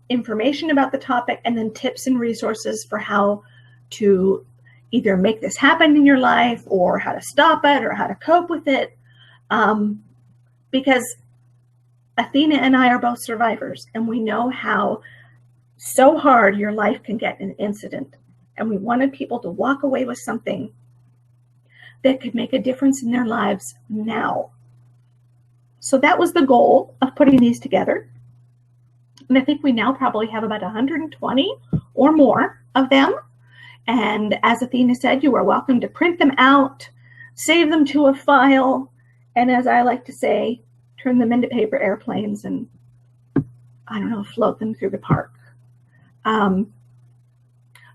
information about the topic, and then tips and resources for how to either make this happen in your life or how to stop it or how to cope with it. Because Athena and I are both survivors, and we know how so hard your life can get in an incident. And we wanted people to walk away with something that could make a difference in their lives now. So that was the goal of putting these together. And I think we now probably have about 120 or more of them. And as Athena said, you are welcome to print them out, save them to a file, and as I like to say, turn them into paper airplanes and, I don't know, float them through the park.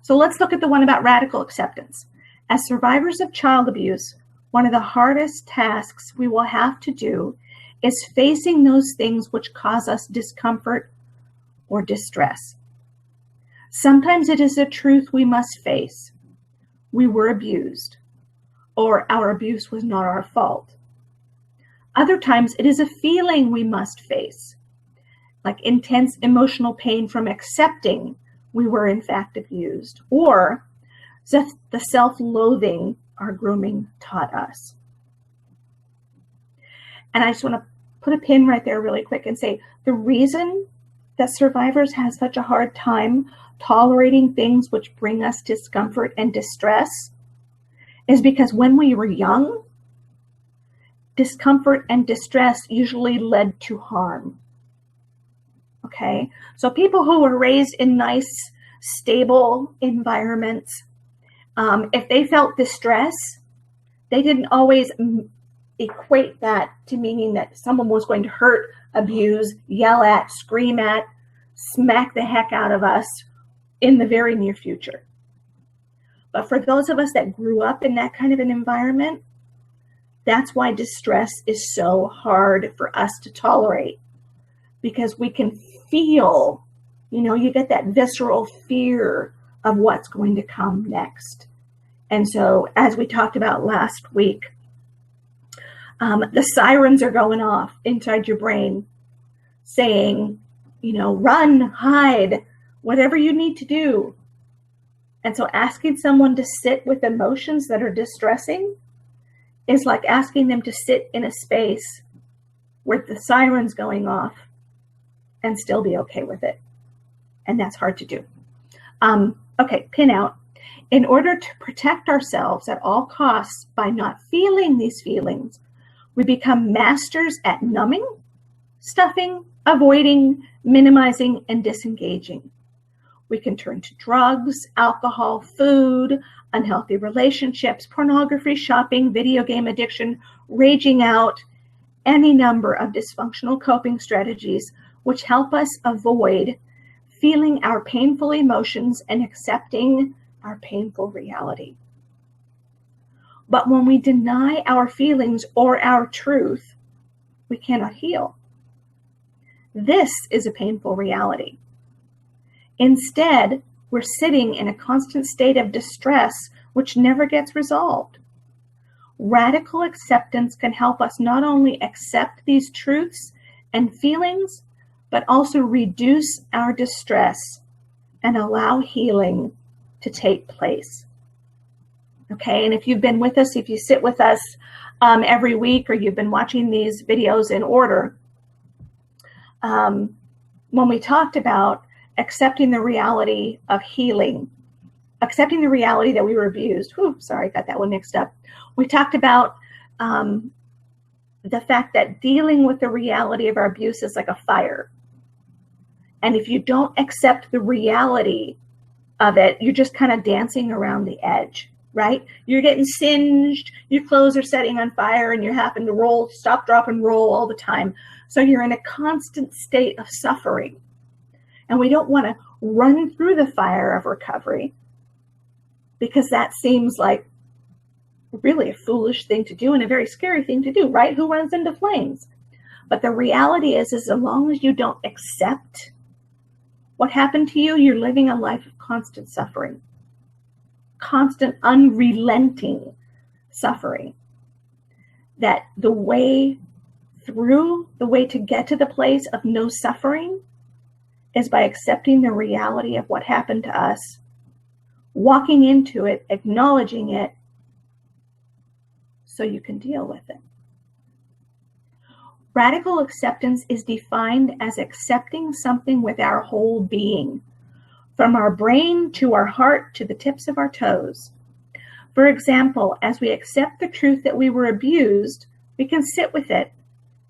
So let's look at the one about radical acceptance. As survivors of child abuse, one of the hardest tasks we will have to do is facing those things which cause us discomfort or distress. Sometimes it is a truth we must face. We were abused, or our abuse was not our fault. Other times it is a feeling we must face, like intense emotional pain from accepting we were in fact abused, or the self-loathing our grooming taught us. And I just want to put a pin right there really quick and say the reason that survivors have such a hard time tolerating things which bring us discomfort and distress is because when we were young, discomfort and distress usually led to harm. Okay, so people who were raised in nice, stable environments, if they felt distress, They didn't always equate that to meaning that someone was going to hurt, abuse, yell at, scream at, smack the heck out of us in the very near future. But for those of us that grew up in that kind of an environment, that's why distress is so hard for us to tolerate, because we can feel, you get that visceral fear of what's going to come next. And so, as we talked about last week, the sirens are going off inside your brain saying, run, hide, whatever you need to do. And so asking someone to sit with emotions that are distressing is like asking them to sit in a space where the siren's going off and still be okay with it. And that's hard to do. Okay, pin out. In order to protect ourselves at all costs by not feeling these feelings, we become masters at numbing, stuffing, avoiding, minimizing, and disengaging. We can turn to drugs, alcohol, food, unhealthy relationships, pornography, shopping, video game addiction, raging out, any number of dysfunctional coping strategies which help us avoid feeling our painful emotions and accepting our painful reality. But when we deny our feelings or our truth, we cannot heal. This is a painful reality. Instead, we're sitting in a constant state of distress which never gets resolved. Radical acceptance can help us not only accept these truths and feelings, but also reduce our distress and allow healing to take place. Okay, and if you've been with us, if you sit with us every week, or you've been watching these videos in order, when we talked about accepting the reality of healing, accepting the reality that we were abused. Sorry, got that one mixed up. We talked about the fact that dealing with the reality of our abuse is like a fire. And if you don't accept the reality of it, you're just kind of dancing around the edge, right? You're getting singed, your clothes are setting on fire, and you're having to roll, stop, drop, and roll all the time. So you're in a constant state of suffering. And we don't want to run through the fire of recovery, because that seems like really a foolish thing to do and a very scary thing to do, right? Who runs into flames? But the reality is as long as you don't accept what happened to you, you're living a life of constant suffering, constant unrelenting suffering. That the way through, the way to get to the place of no suffering is by accepting the reality of what happened to us, walking into it, acknowledging it, so you can deal with it. Radical acceptance is defined as accepting something with our whole being, from our brain to our heart to the tips of our toes. For example, as we accept the truth that we were abused, we can sit with it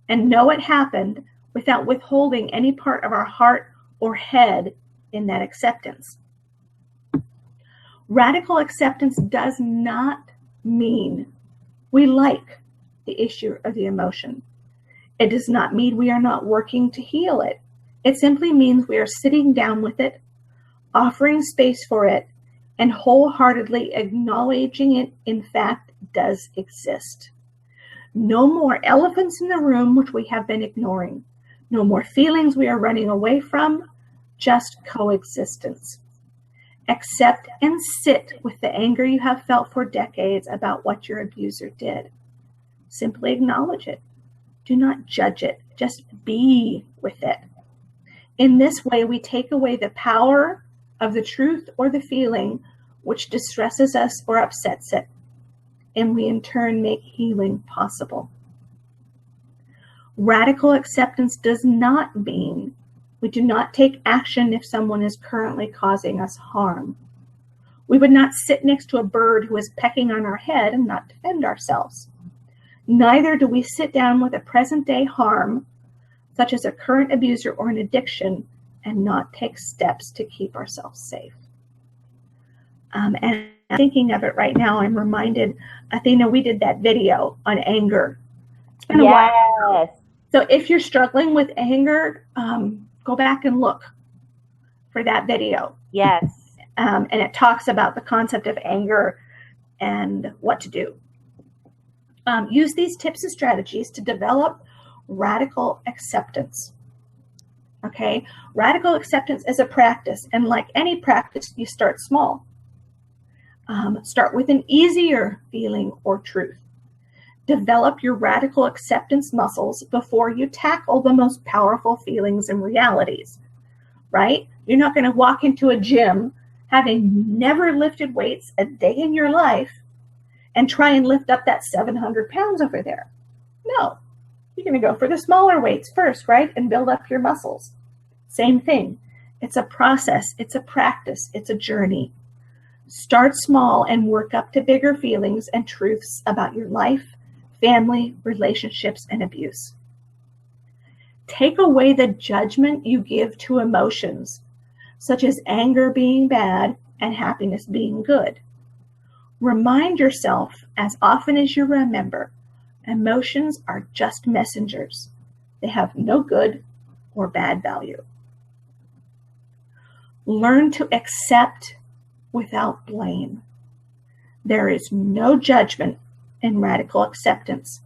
and know it happened without withholding any part of our heart or head in that acceptance. Radical acceptance does not mean we like the issue or the emotion. It does not mean we are not working to heal it. It simply means we are sitting down with it, offering space for it, and wholeheartedly acknowledging it, in fact, does exist. No more elephants in the room which we have been ignoring. No more feelings we are running away from, just coexistence. Accept and sit with the anger you have felt for decades about what your abuser did. Simply acknowledge it. Do not judge it. Just be with it. In this way, we take away the power of the truth or the feeling which distresses us or upsets it, and we in turn make healing possible. Radical acceptance does not mean we do not take action if someone is currently causing us harm. We would not sit next to a bird who is pecking on our head and not defend ourselves. Neither do we sit down with a present-day harm, such as a current abuser or an addiction, and not take steps to keep ourselves safe. And Thinking of it right now, I'm reminded, Athena, we did that video on anger. It's been a Yes. while. So if you're struggling with anger, go back and look for that video. Yes. And it talks about the concept of anger and what to do. Use these tips and strategies to develop radical acceptance. Okay, radical acceptance is a practice, and like any practice, you start small. Start with an easier feeling or truth. Develop your radical acceptance muscles before you tackle the most powerful feelings and realities, right? You're not going to walk into a gym having never lifted weights a day in your life and try and lift up that 700 pounds over there. No, you're going to go for the smaller weights first, right? And build up your muscles. Same thing. It's a process. It's a practice. It's a journey. Start small and work up to bigger feelings and truths about your life, family, relationships, and abuse. Take away the judgment you give to emotions, such as anger being bad and happiness being good. Remind yourself as often as you remember, emotions are just messengers. They have no good or bad value. Learn to accept without blame. There is no judgment in radical acceptance.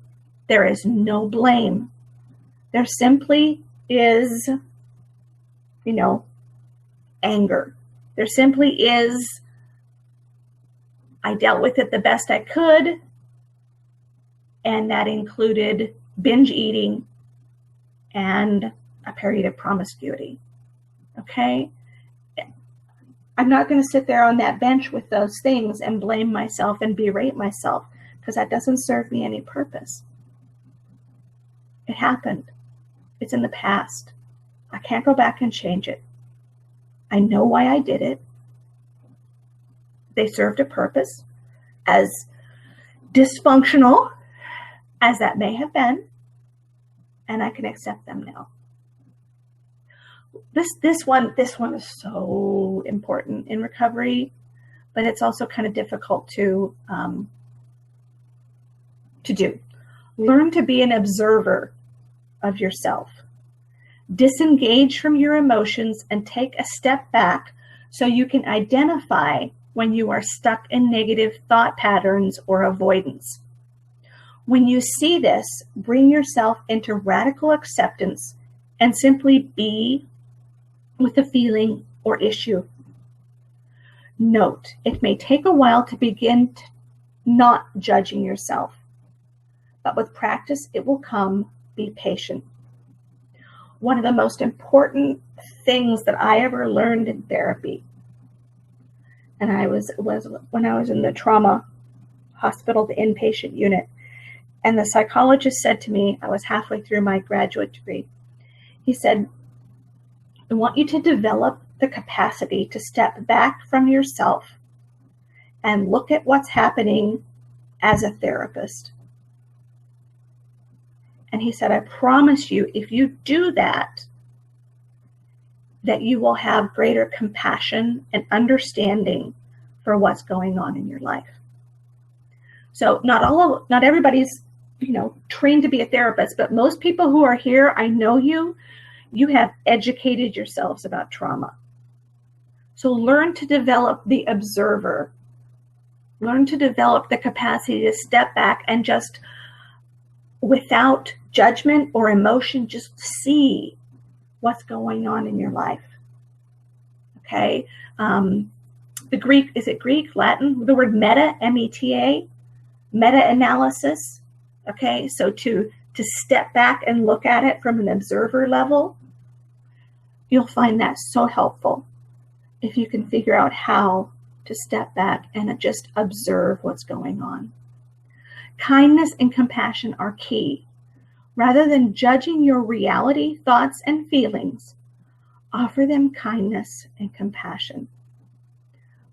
There is no blame. There simply is, anger. There simply is, I dealt with it the best I could, and that included binge eating and a period of promiscuity. Okay? I'm not going to sit there on that bench with those things and blame myself and berate myself, because that doesn't serve me any purpose. It happened. It's in the past. I can't go back and change it. I know why I did it. They served a purpose, as dysfunctional as that may have been, and I can accept them now. This one is so important in recovery, but it's also kind of difficult to do. Learn to be an observer of yourself. Disengage from your emotions and take a step back so you can identify when you are stuck in negative thought patterns or avoidance. When you see this, bring yourself into radical acceptance and simply be with a feeling or issue. Note, it may take a while to begin not judging yourself, but with practice, it will come. Be patient. One of the most important things that I ever learned in therapy, and was when I was in the trauma hospital, the inpatient unit, and the psychologist said to me, I was halfway through my graduate degree, he said, I want you to develop the capacity to step back from yourself and look at what's happening as a therapist. And he said, I promise you, if you do that, that you will have greater compassion and understanding for what's going on in your life. So not everybody's, trained to be a therapist, but most people who are here, I know you have educated yourselves about trauma. So learn to develop the observer. Learn to develop the capacity to step back and just, without judgment or emotion, just see what's going on in your life. Okay? The Greek, is it Greek, Latin? The word meta, M-E-T-A, meta-analysis. Okay? So to step back and look at it from an observer level, you'll find that so helpful if you can figure out how to step back and just observe what's going on. Kindness and compassion are key. Rather than judging your reality, thoughts, and feelings, offer them kindness and compassion.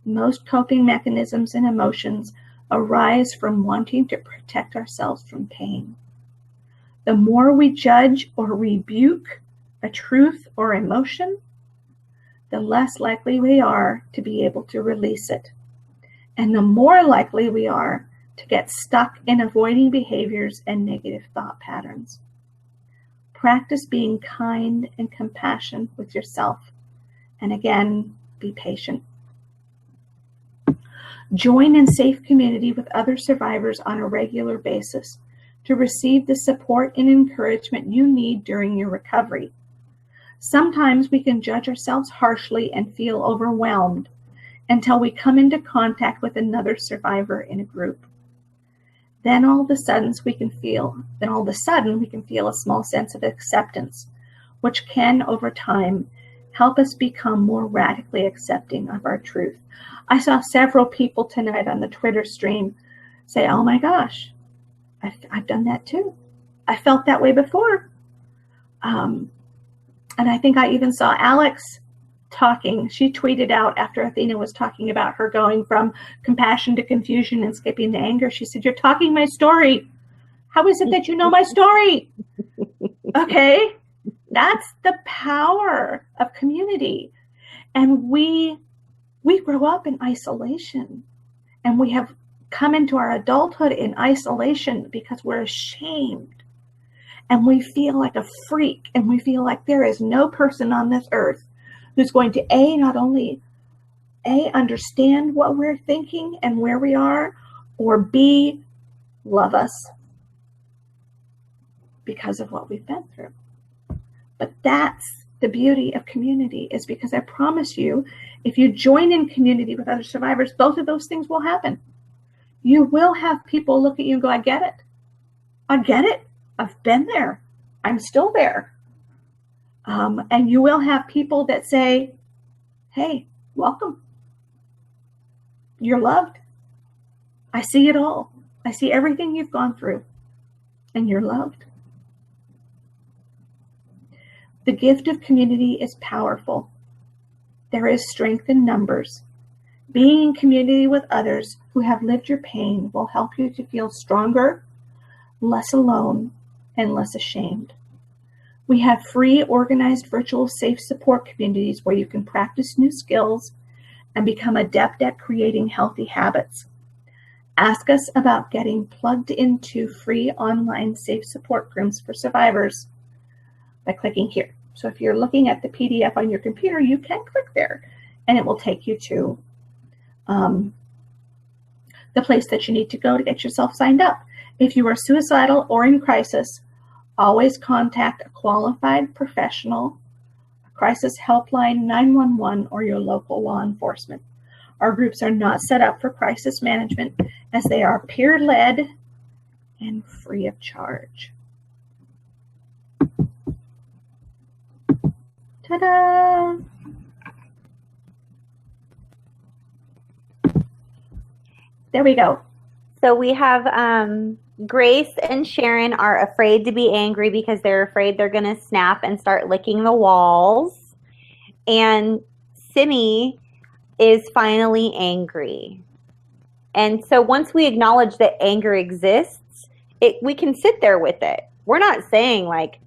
Most coping mechanisms and emotions arise from wanting to protect ourselves from pain. The more we judge or rebuke a truth or emotion, the less likely we are to be able to release it. And the more likely we are to get stuck in avoiding behaviors and negative thought patterns. Practice being kind and compassionate with yourself. And again, be patient. Join in safe community with other survivors on a regular basis to receive the support and encouragement you need during your recovery. Sometimes we can judge ourselves harshly and feel overwhelmed until we come into contact with another survivor in a group. Then all of a sudden we can feel a small sense of acceptance, which can over time help us become more radically accepting of our truth. I saw several people tonight on the Twitter stream say, "Oh my gosh, I've done that too. I felt that way before." And I think I even saw Alex talking. She tweeted out after Athena was talking about her going from compassion to confusion and skipping to anger. She said, "You're talking my story. How is it that you know my story?" Okay, that's the power of community. And we grow up in isolation, and we have come into our adulthood in isolation because we're ashamed, and we feel like a freak, and we feel like there is no person on this earth who's going to not only understand what we're thinking and where we are, or B, love us because of what we've been through. But that's the beauty of community, is because I promise you, if you join in community with other survivors, both of those things will happen. You will have people look at you and go, "I get it. I get it. I've been there. I'm still there." And you will have people that say, "Hey, welcome. You're loved. I see it all. I see everything you've gone through, and you're loved." The gift of community is powerful. There is strength in numbers. Being in community with others who have lived your pain will help you to feel stronger, less alone, and less ashamed. We have free, organized, virtual, safe support communities where you can practice new skills and become adept at creating healthy habits. Ask us about getting plugged into free online safe support groups for survivors by clicking here. So if you're looking at the PDF on your computer, you can click there, and it will take you to the place that you need to go to get yourself signed up. If you are suicidal or in crisis, always contact a qualified professional, a crisis helpline, 911, or your local law enforcement. Our groups are not set up for crisis management, as they are peer-led and free of charge. Ta-da! There we go. So we have Grace and Sharon are afraid to be angry because they're afraid they're going to snap and start licking the walls. And Simi is finally angry. And so once we acknowledge that anger exists, we can sit there with it. We're not saying like,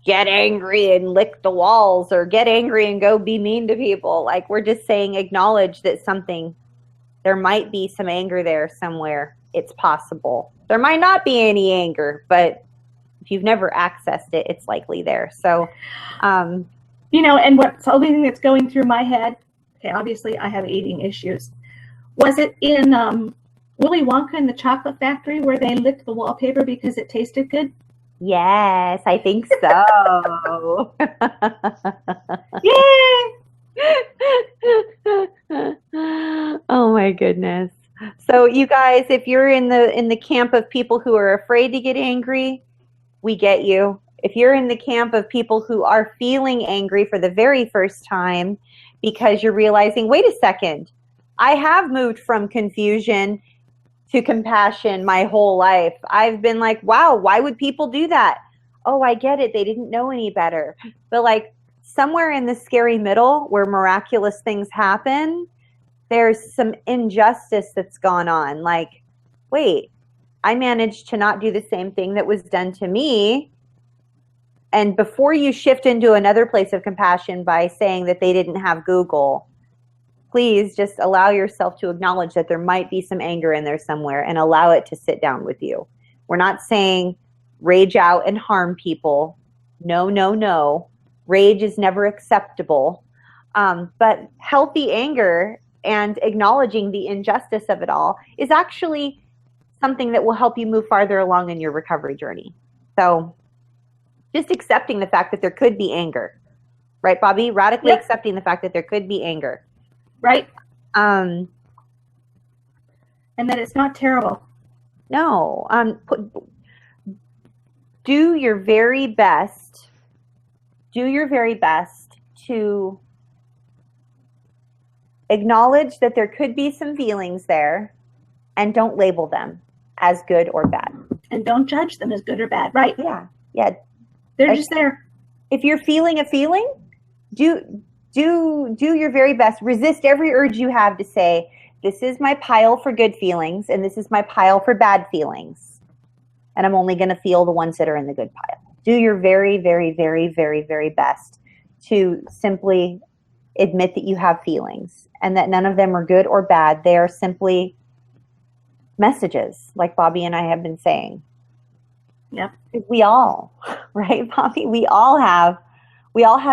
get angry and lick the walls, or get angry and go be mean to people. Like, we're just saying acknowledge that there might be some anger there somewhere. It's possible. There might not be any anger, but if you've never accessed it, it's likely there. So, and what's the only thing that's going through my head, okay, obviously I have eating issues. Was it in Willy Wonka and the Chocolate Factory where they licked the wallpaper because it tasted good? Yes, I think so. Yay! Oh my goodness. So you guys, if you're in the camp of people who are afraid to get angry, we get you. If you're in the camp of people who are feeling angry for the very first time because you're realizing, wait a second, I have moved from confusion to compassion my whole life. I've been like, wow, why would people do that? Oh, I get it. They didn't know any better. But like somewhere in the scary middle where miraculous things happen, there's some injustice that's gone on. Like, wait, I managed to not do the same thing that was done to me. And before you shift into another place of compassion by saying that they didn't have Google, please just allow yourself to acknowledge that there might be some anger in there somewhere and allow it to sit down with you. We're not saying rage out and harm people. No, no, no. Rage is never acceptable. But healthy anger and acknowledging the injustice of it all is actually something that will help you move farther along in your recovery journey. So just accepting the fact that there could be anger, right, Bobby? Radically accepting the fact that there could be anger. Right. And that it's not terrible. No. Do your very best. Do your very best to acknowledge that there could be some feelings there and don't label them as good or bad. And don't judge them as good or bad. Right. Yeah. Yeah. They're just there. If you're feeling a feeling, do your very best. Resist every urge you have to say, this is my pile for good feelings and this is my pile for bad feelings. And I'm only going to feel the ones that are in the good pile. Do your very, very, very, very, very best to simply admit that you have feelings and that none of them are good or bad. They are simply messages, like Bobby and I have been saying. Yep. We all, right, Bobby? We all have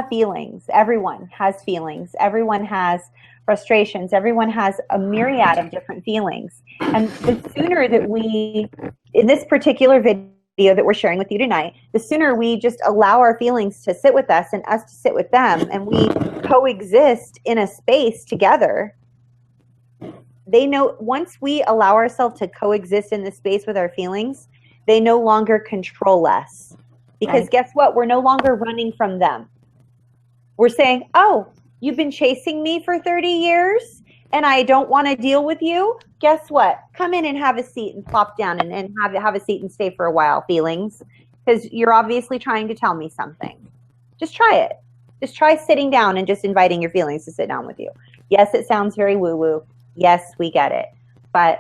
feelings. Everyone has feelings. Everyone has frustrations. Everyone has a myriad of different feelings. And the sooner that we, in this particular video that we're sharing with you tonight, the sooner we just allow our feelings to sit with us and us to sit with them, and we coexist in a space together, they know once we allow ourselves to coexist in this space with our feelings, they no longer control us. Because guess what? We're no longer running from them. We're saying, oh, you've been chasing me for 30 years and I don't want to deal with you. Guess what? Come in and have a seat and plop down and have a seat and stay for a while, feelings. Because you're obviously trying to tell me something. Just try it. Just try sitting down and just inviting your feelings to sit down with you. Yes, it sounds very woo-woo. Yes, we get it. But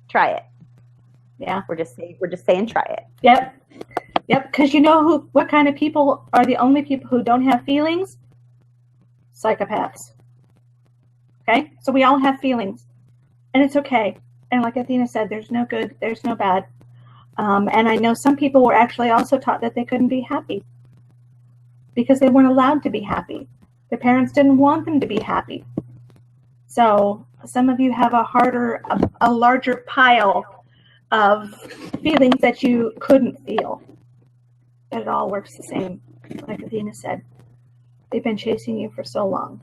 try it. Yeah. We're just saying try it. Yep. Yep. Because you know what kind of people are the only people who don't have feelings? Psychopaths. Okay? So we all have feelings. And it's okay. And like Athena said, there's no good, there's no bad. And I know some people were actually also taught that they couldn't be happy because they weren't allowed to be happy. Their parents didn't want them to be happy. So some of you have a larger pile of feelings that you couldn't feel. But it all works the same. Like Athena said, they've been chasing you for so long.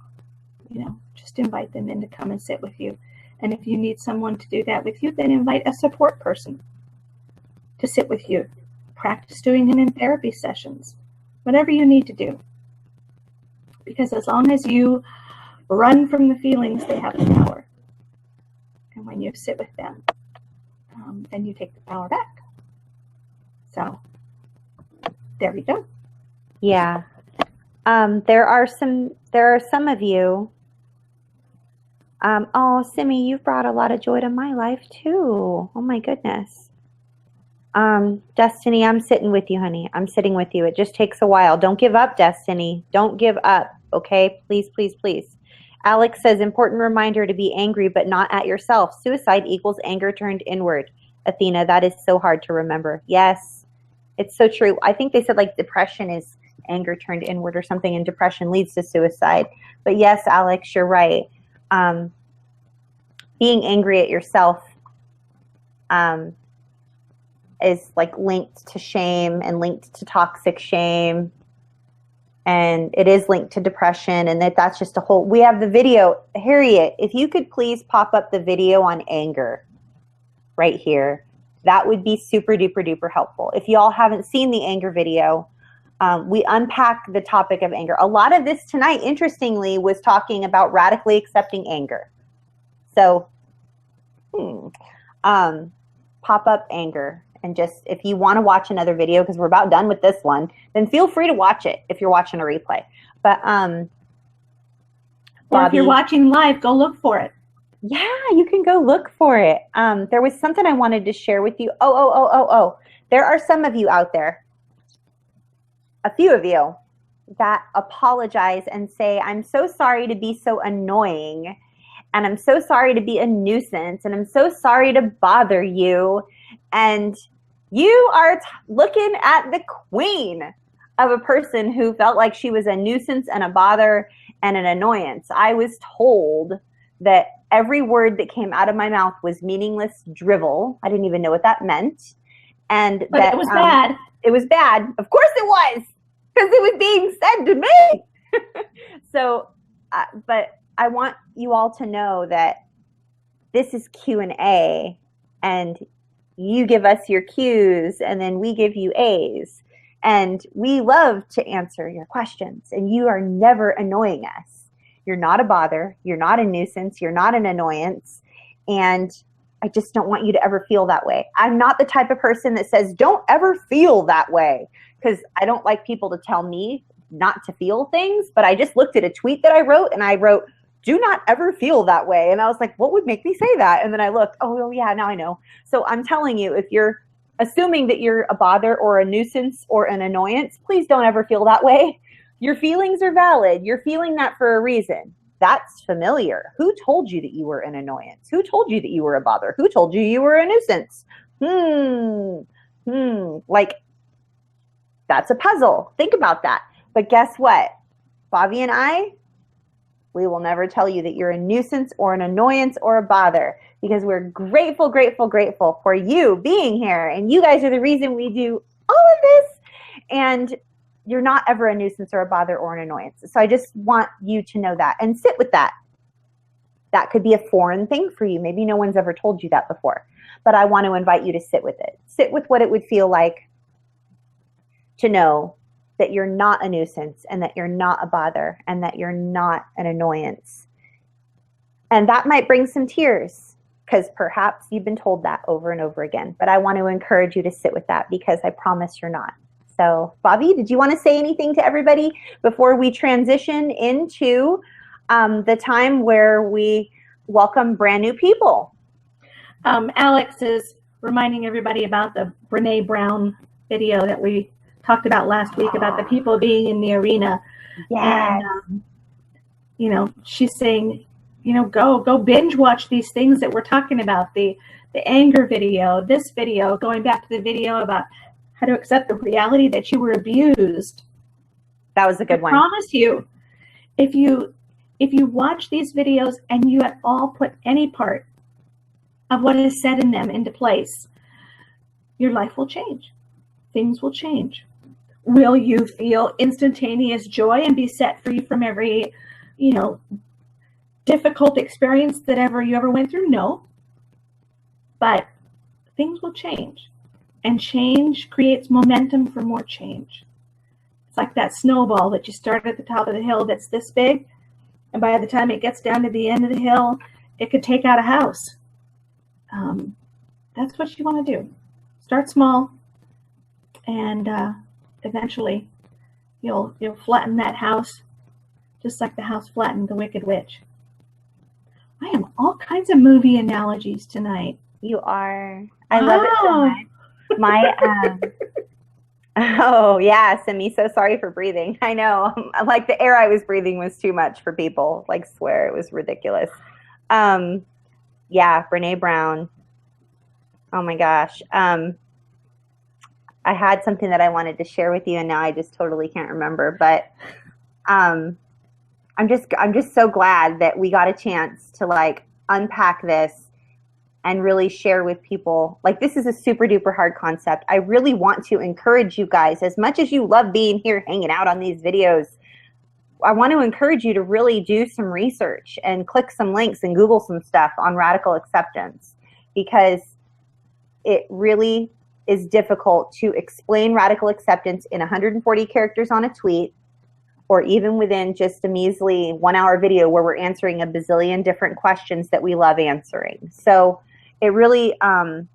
You know, just invite them in to come and sit with you. And if you need someone to do that with you, then invite a support person to sit with you. Practice doing it in therapy sessions. Whatever you need to do. Because as long as you run from the feelings, they have the power. And when you sit with them, then you take the power back. So, there we go. Yeah. There are some of you. Oh, Simi, you've brought a lot of joy to my life too. Oh my goodness. Destiny, I'm sitting with you, honey. I'm sitting with you. It just takes a while. Don't give up, Destiny. Don't give up. Okay? Please, please, please. Alex says, important reminder to be angry, but not at yourself. Suicide equals anger turned inward. Athena, that is so hard to remember. Yes, it's so true. I think they said like depression is anger turned inward or something, and depression leads to suicide. But yes, Alex, you're right. Being angry at yourself is like linked to shame and linked to toxic shame. And it is linked to depression, and that's just a whole, we have the video. Harriet, if you could please pop up the video on anger right here, that would be super duper duper helpful. If y'all haven't seen the anger video, we unpack the topic of anger. A lot of this tonight, interestingly, was talking about radically accepting anger. So, pop up anger. And just, if you want to watch another video, because we're about done with this one, then feel free to watch it if you're watching a replay. But or Bobby, if you're watching live, go look for it. Yeah, you can go look for it. There was something I wanted to share with you. Oh. There are some of you out there, a few of you, that apologize and say, I'm so sorry to be so annoying, and I'm so sorry to be a nuisance, and I'm so sorry to bother you. And you are looking at the queen of a person who felt like she was a nuisance and a bother and an annoyance. I was told that every word that came out of my mouth was meaningless drivel. I didn't even know what that meant. And but that it was bad. It was bad. Of course it was, because it was being said to me. So, but I want you all to know that this is Q&A, and you give us your Q's, and then we give you A's. And we love to answer your questions, and you are never annoying us. You're not a bother. You're not a nuisance. You're not an annoyance. And I just don't want you to ever feel that way. I'm not the type of person that says, don't ever feel that way, because I don't like people to tell me not to feel things. But I just looked at a tweet that I wrote, and I wrote, do not ever feel that way. And I was like, what would make me say that? And then I looked, oh yeah, now I know. So I'm telling you, if you're assuming that you're a bother or a nuisance or an annoyance, please don't ever feel that way. Your feelings are valid. You're feeling that for a reason. That's familiar. Who told you that you were an annoyance? Who told you that you were a bother? Who told you you were a nuisance? Like, that's a puzzle. Think about that. But guess what? Bobby and I, we will never tell you that you're a nuisance or an annoyance or a bother, because we're grateful, grateful, grateful for you being here. And you guys are the reason we do all of this. And you're not ever a nuisance or a bother or an annoyance. So I just want you to know that and sit with that. That could be a foreign thing for you. Maybe no one's ever told you that before. But I want to invite you to sit with it. Sit with what it would feel like to know that you're not a nuisance, and that you're not a bother, and that you're not an annoyance. And that might bring some tears, because perhaps you've been told that over and over again. But I want to encourage you to sit with that, because I promise you're not. So, Bobby, did you want to say anything to everybody before we transition into the time where we welcome brand new people? Alex is reminding everybody about the Brene Brown video that we talked about last week about the people being in the arena. Yes. And, you know, she's saying, you know, go binge watch these things that we're talking about, the anger video, this video, going back to the video about how to accept the reality that you were abused. That was a good one. I promise you, if you watch these videos and you at all put any part of what is said in them into place, your life will change. Things will change. Will you feel instantaneous joy and be set free from every, you know, difficult experience that you ever went through? No. But things will change. And change creates momentum for more change. It's like that snowball that you start at the top of the hill that's this big, and by the time it gets down to the end of the hill, it could take out a house. That's what you want to do. Start small, and eventually you'll flatten that house, just like the house flattened the Wicked Witch. I am all kinds of movie analogies tonight. You are. I love it so much. My oh yes, and me so sorry for breathing. I know, like the air I was breathing was too much for people. Like, swear, it was ridiculous. Yeah, Brene Brown. Oh my gosh. I had something that I wanted to share with you, and now I just totally can't remember. But I'm just so glad that we got a chance to like unpack this and really share with people. Like, this is a super duper hard concept. I really want to encourage you guys, as much as you love being here hanging out on these videos, I want to encourage you to really do some research and click some links and Google some stuff on radical acceptance, because it really is difficult to explain radical acceptance in 140 characters on a tweet, or even within just a measly 1 hour video where we're answering a bazillion different questions that we love answering. So it really, it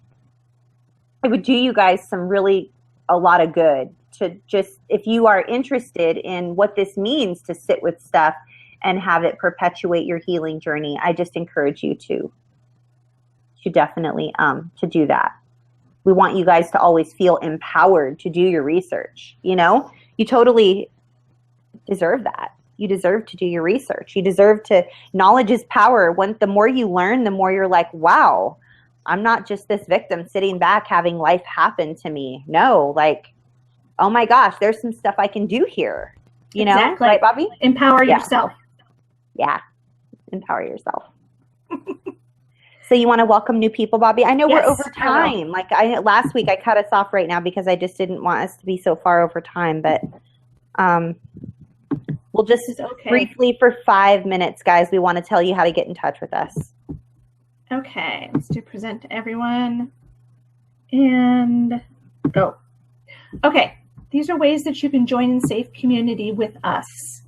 would do you guys a lot of good to just, if you are interested in what this means to sit with stuff and have it perpetuate your healing journey, I just encourage you to definitely to do that. We want you guys to always feel empowered to do your research. You know, you totally deserve that. You deserve to do your research. You deserve to, knowledge is power. The more you learn, the more you're like, wow, I'm not just this victim sitting back having life happen to me. No, like, oh my gosh, there's some stuff I can do here. You know, right, Bobby? Empower yourself. Yeah, empower yourself. So you want to welcome new people, Bobby? I know we're over time. Like last week, I cut us off right now because I just didn't want us to be so far over time. But we'll just briefly for 5 minutes, guys. We want to tell you how to get in touch with us. Okay, let's do present to everyone and go. Okay, these are ways that you can join in safe community with us.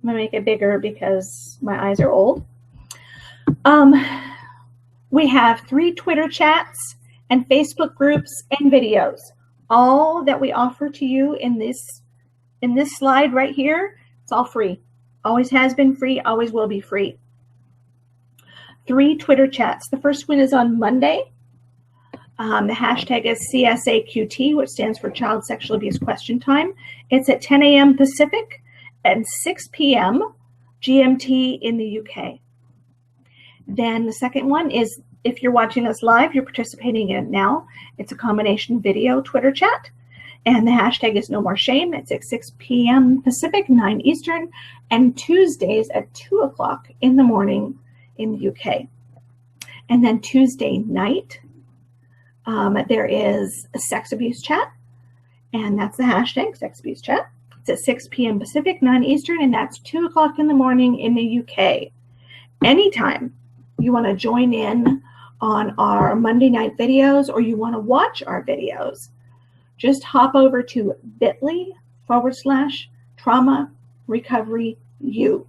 I'm gonna make it bigger because my eyes are old. We have 3 Twitter chats and Facebook groups and videos, all that we offer to you in this slide right here. It's all free. Always has been free, always will be free. 3 Twitter chats. The first one is on Monday. The hashtag is CSAQT, which stands for Child Sexual Abuse Question Time. It's at 10 a.m. Pacific and 6 p.m. GMT in the UK. Then the second one is, if you're watching us live, you're participating in it now. It's a combination video Twitter chat. And the hashtag is No More Shame. It's at 6 p.m. Pacific, 9 Eastern, and Tuesdays at 2 o'clock in the morning in the UK. And then Tuesday night, there is a sex abuse chat, and that's the hashtag sex abuse chat. It's at 6 p.m. Pacific, 9 Eastern, and that's 2 o'clock in the morning in the UK. Anytime you want to join in on our Monday night videos or you want to watch our videos, just hop over to bit.ly/trauma recovery U.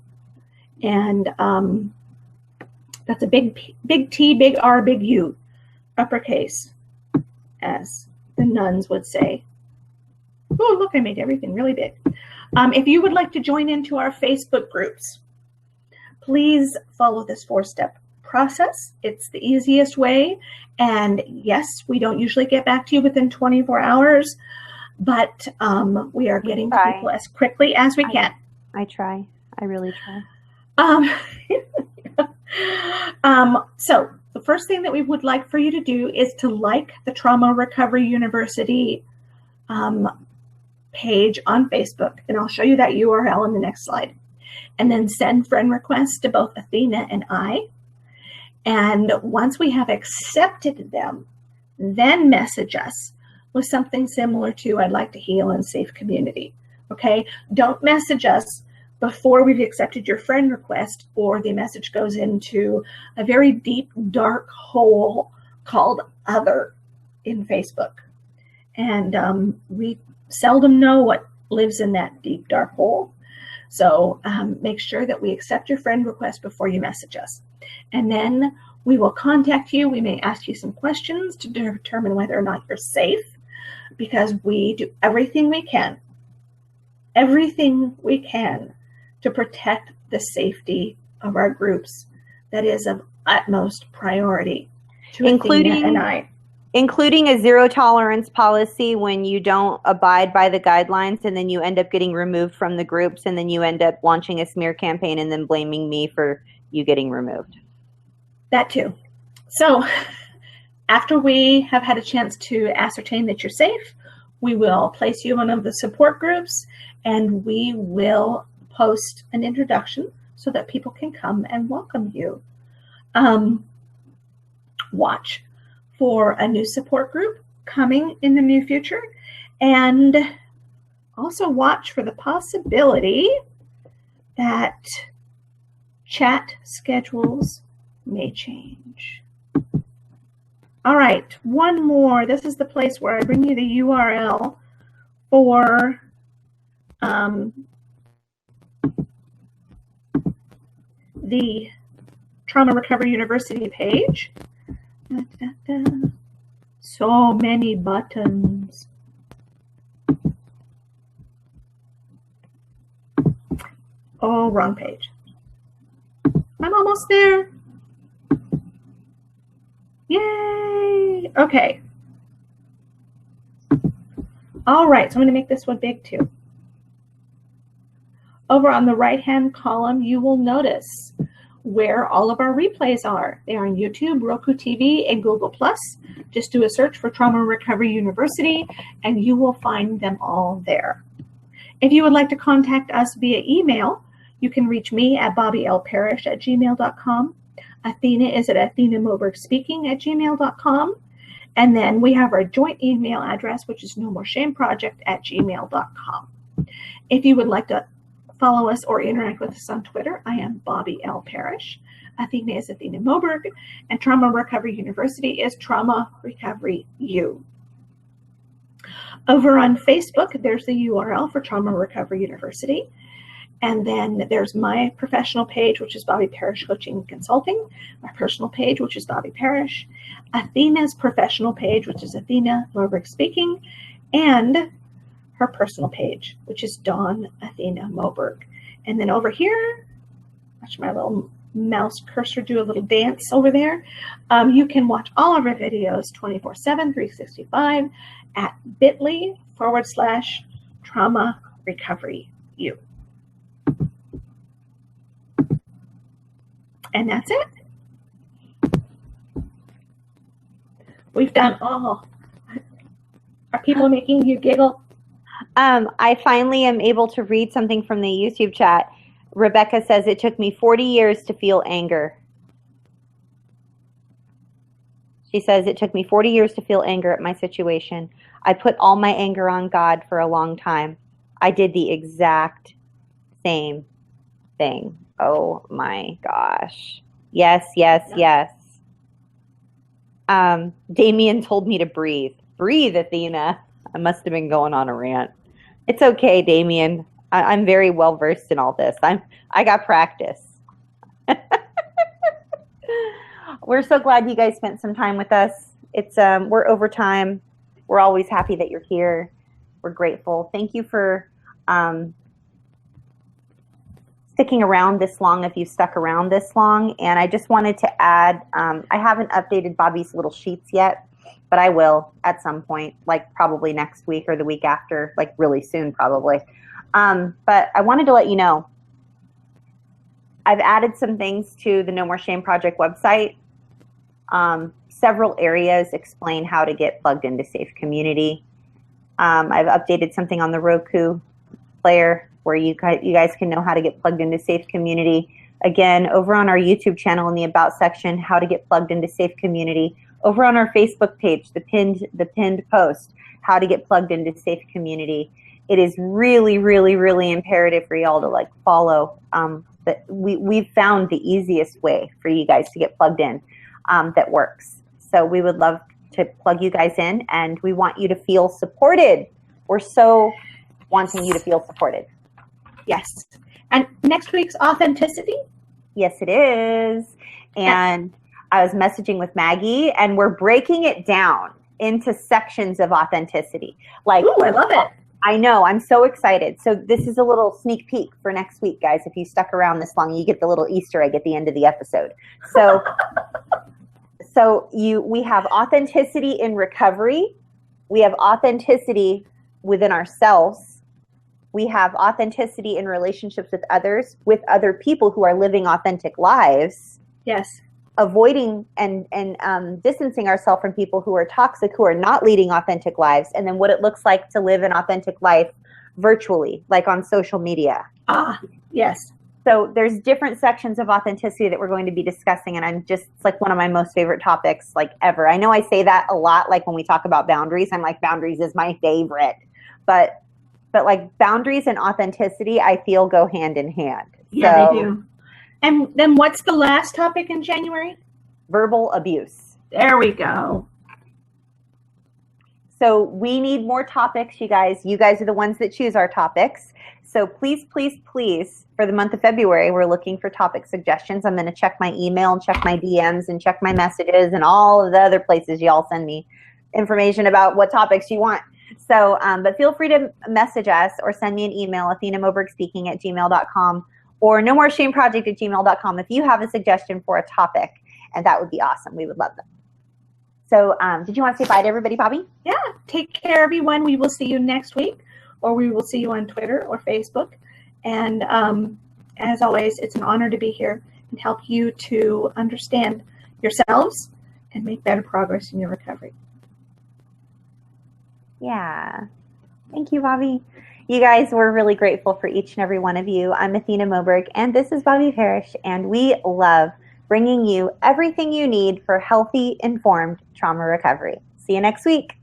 And that's a big T, big R, big U, uppercase, as the nuns would say. Oh, look, I made everything really big. If you would like to join into our Facebook groups, please follow this 4-step process. It's the easiest way. And yes, we don't usually get back to you within 24 hours, but we are getting to people as quickly as we can. I try. I really try. So the first thing that we would like for you to do is to like the Trauma Recovery University page on Facebook, and I'll show you that URL in the next slide. And then send friend requests to both Athena and I. And once we have accepted them, then message us with something similar to, I'd like to heal in safe community. Okay? Don't message us before we've accepted your friend request, or the message goes into a very deep, dark hole called Other in Facebook. And we seldom know what lives in that deep, dark hole. So make sure that we accept your friend request before you message us. And then we will contact you. We may ask you some questions to determine whether or not you're safe, because we do everything we can to protect the safety of our groups. That is of utmost priority to Athena and I. Including a zero tolerance policy when you don't abide by the guidelines, and then you end up getting removed from the groups, and then you end up launching a smear campaign and then blaming me for you getting removed. That too. So after we have had a chance to ascertain that you're safe, we will place you in one of the support groups, and we will post an introduction so that people can come and welcome you. Watch for a new support group coming in the near future, and also watch for the possibility that chat schedules may change. All right, one more. This is the place where I bring you the URL for the Trauma Recovery University page. So many buttons. Oh, wrong page. I'm almost there. Yay! Okay. All right, so I'm going to make this one big too. Over on the right-hand column, you will notice where all of our replays are. They are on YouTube, Roku TV, and Google+. Just do a search for Trauma Recovery University, and you will find them all there. If you would like to contact us via email, you can reach me at bobbylparish@gmail.com. Athena is at athenamobergspeaking@gmail.com. And then we have our joint email address, which is nomoreshameproject@gmail.com. If you would like to follow us or interact with us on Twitter, I am Bobby L. Parrish. Athena is Athena Moberg, and Trauma Recovery University is Trauma Recovery U. Over on Facebook, there's the URL for Trauma Recovery University. And then there's my professional page, which is Bobby Parrish Coaching and Consulting, my personal page, which is Bobby Parrish, Athena's professional page, which is Athena Moberg Speaking, and her personal page, which is Dawn Athena Moberg. And then over here, watch my little mouse cursor do a little dance over there. You can watch all of our videos 24/7, 365 at bit.ly/Trauma Recovery U. And that's it. We've done all. Are people making you giggle? I finally am able to read something from the YouTube chat. Rebecca says, it took me 40 years to feel anger. She says, it took me 40 years to feel anger at my situation. I put all my anger on God for a long time. I did the exact same thing. Oh my gosh. Yes, yes, yes. Damien told me to breathe. Breathe, Athena. I must have been going on a rant. It's okay, Damien. I'm very well versed in all this. I got practice. We're so glad you guys spent some time with us. It's we're over time. We're always happy that you're here. We're grateful. Thank you for sticking around this long, if you stuck around this long. And I just wanted to add, I haven't updated Bobby's little sheets yet, but I will at some point, like probably next week or the week after, like really soon probably. But I wanted to let you know, I've added some things to the No More Shame Project website. Several areas explain how to get plugged into Safe Community. I've updated something on the Roku player where you guys can know how to get plugged into Safe Community. Again, over on our YouTube channel in the About section, how to get plugged into Safe Community. Over on our Facebook page, the pinned post, how to get plugged into Safe Community. It is really, really, really imperative for y'all to like follow. That we've found the easiest way for you guys to get plugged in that works. So we would love to plug you guys in, and we want you to feel supported. We're so wanting you to feel supported. Yes. And next week's authenticity? Yes, it is. And I was messaging with Maggie, and we're breaking it down into sections of authenticity. Like, ooh, I love it. I know, I'm so excited. So this is a little sneak peek for next week, guys. If you stuck around this long, you get the little Easter egg at the end of the episode. So, we have authenticity in recovery. We have authenticity within ourselves. We have authenticity in relationships with others, with other people who are living authentic lives. Yes. Avoiding and distancing ourselves from people who are toxic, who are not leading authentic lives, and then what it looks like to live an authentic life virtually, like on social media. Ah, yes. So there's different sections of authenticity that we're going to be discussing, and it's like one of my most favorite topics like ever. I know I say that a lot, like when we talk about boundaries, I'm like, boundaries is my favorite. But like boundaries and authenticity, I feel go hand in hand. Yeah, they do. And then what's the last topic in January? Verbal abuse. There we go. So we need more topics, you guys. You guys are the ones that choose our topics. So please, please, please, for the month of February, we're looking for topic suggestions. I'm going to check my email and check my DMs and check my messages and all of the other places y'all send me information about what topics you want. So, but feel free to message us or send me an email, athenamobergspeaking@gmail.com. or nomoreshameproject@gmail.com if you have a suggestion for a topic, and that would be awesome. We would love them. So did you want to say bye to everybody, Bobby? Yeah. Take care, everyone. We will see you next week, or we will see you on Twitter or Facebook. And as always, it's an honor to be here and help you to understand yourselves and make better progress in your recovery. Yeah. Thank you, Bobby. You guys, we're really grateful for each and every one of you. I'm Athena Moberg, and this is Bobby Parrish, and we love bringing you everything you need for healthy, informed trauma recovery. See you next week.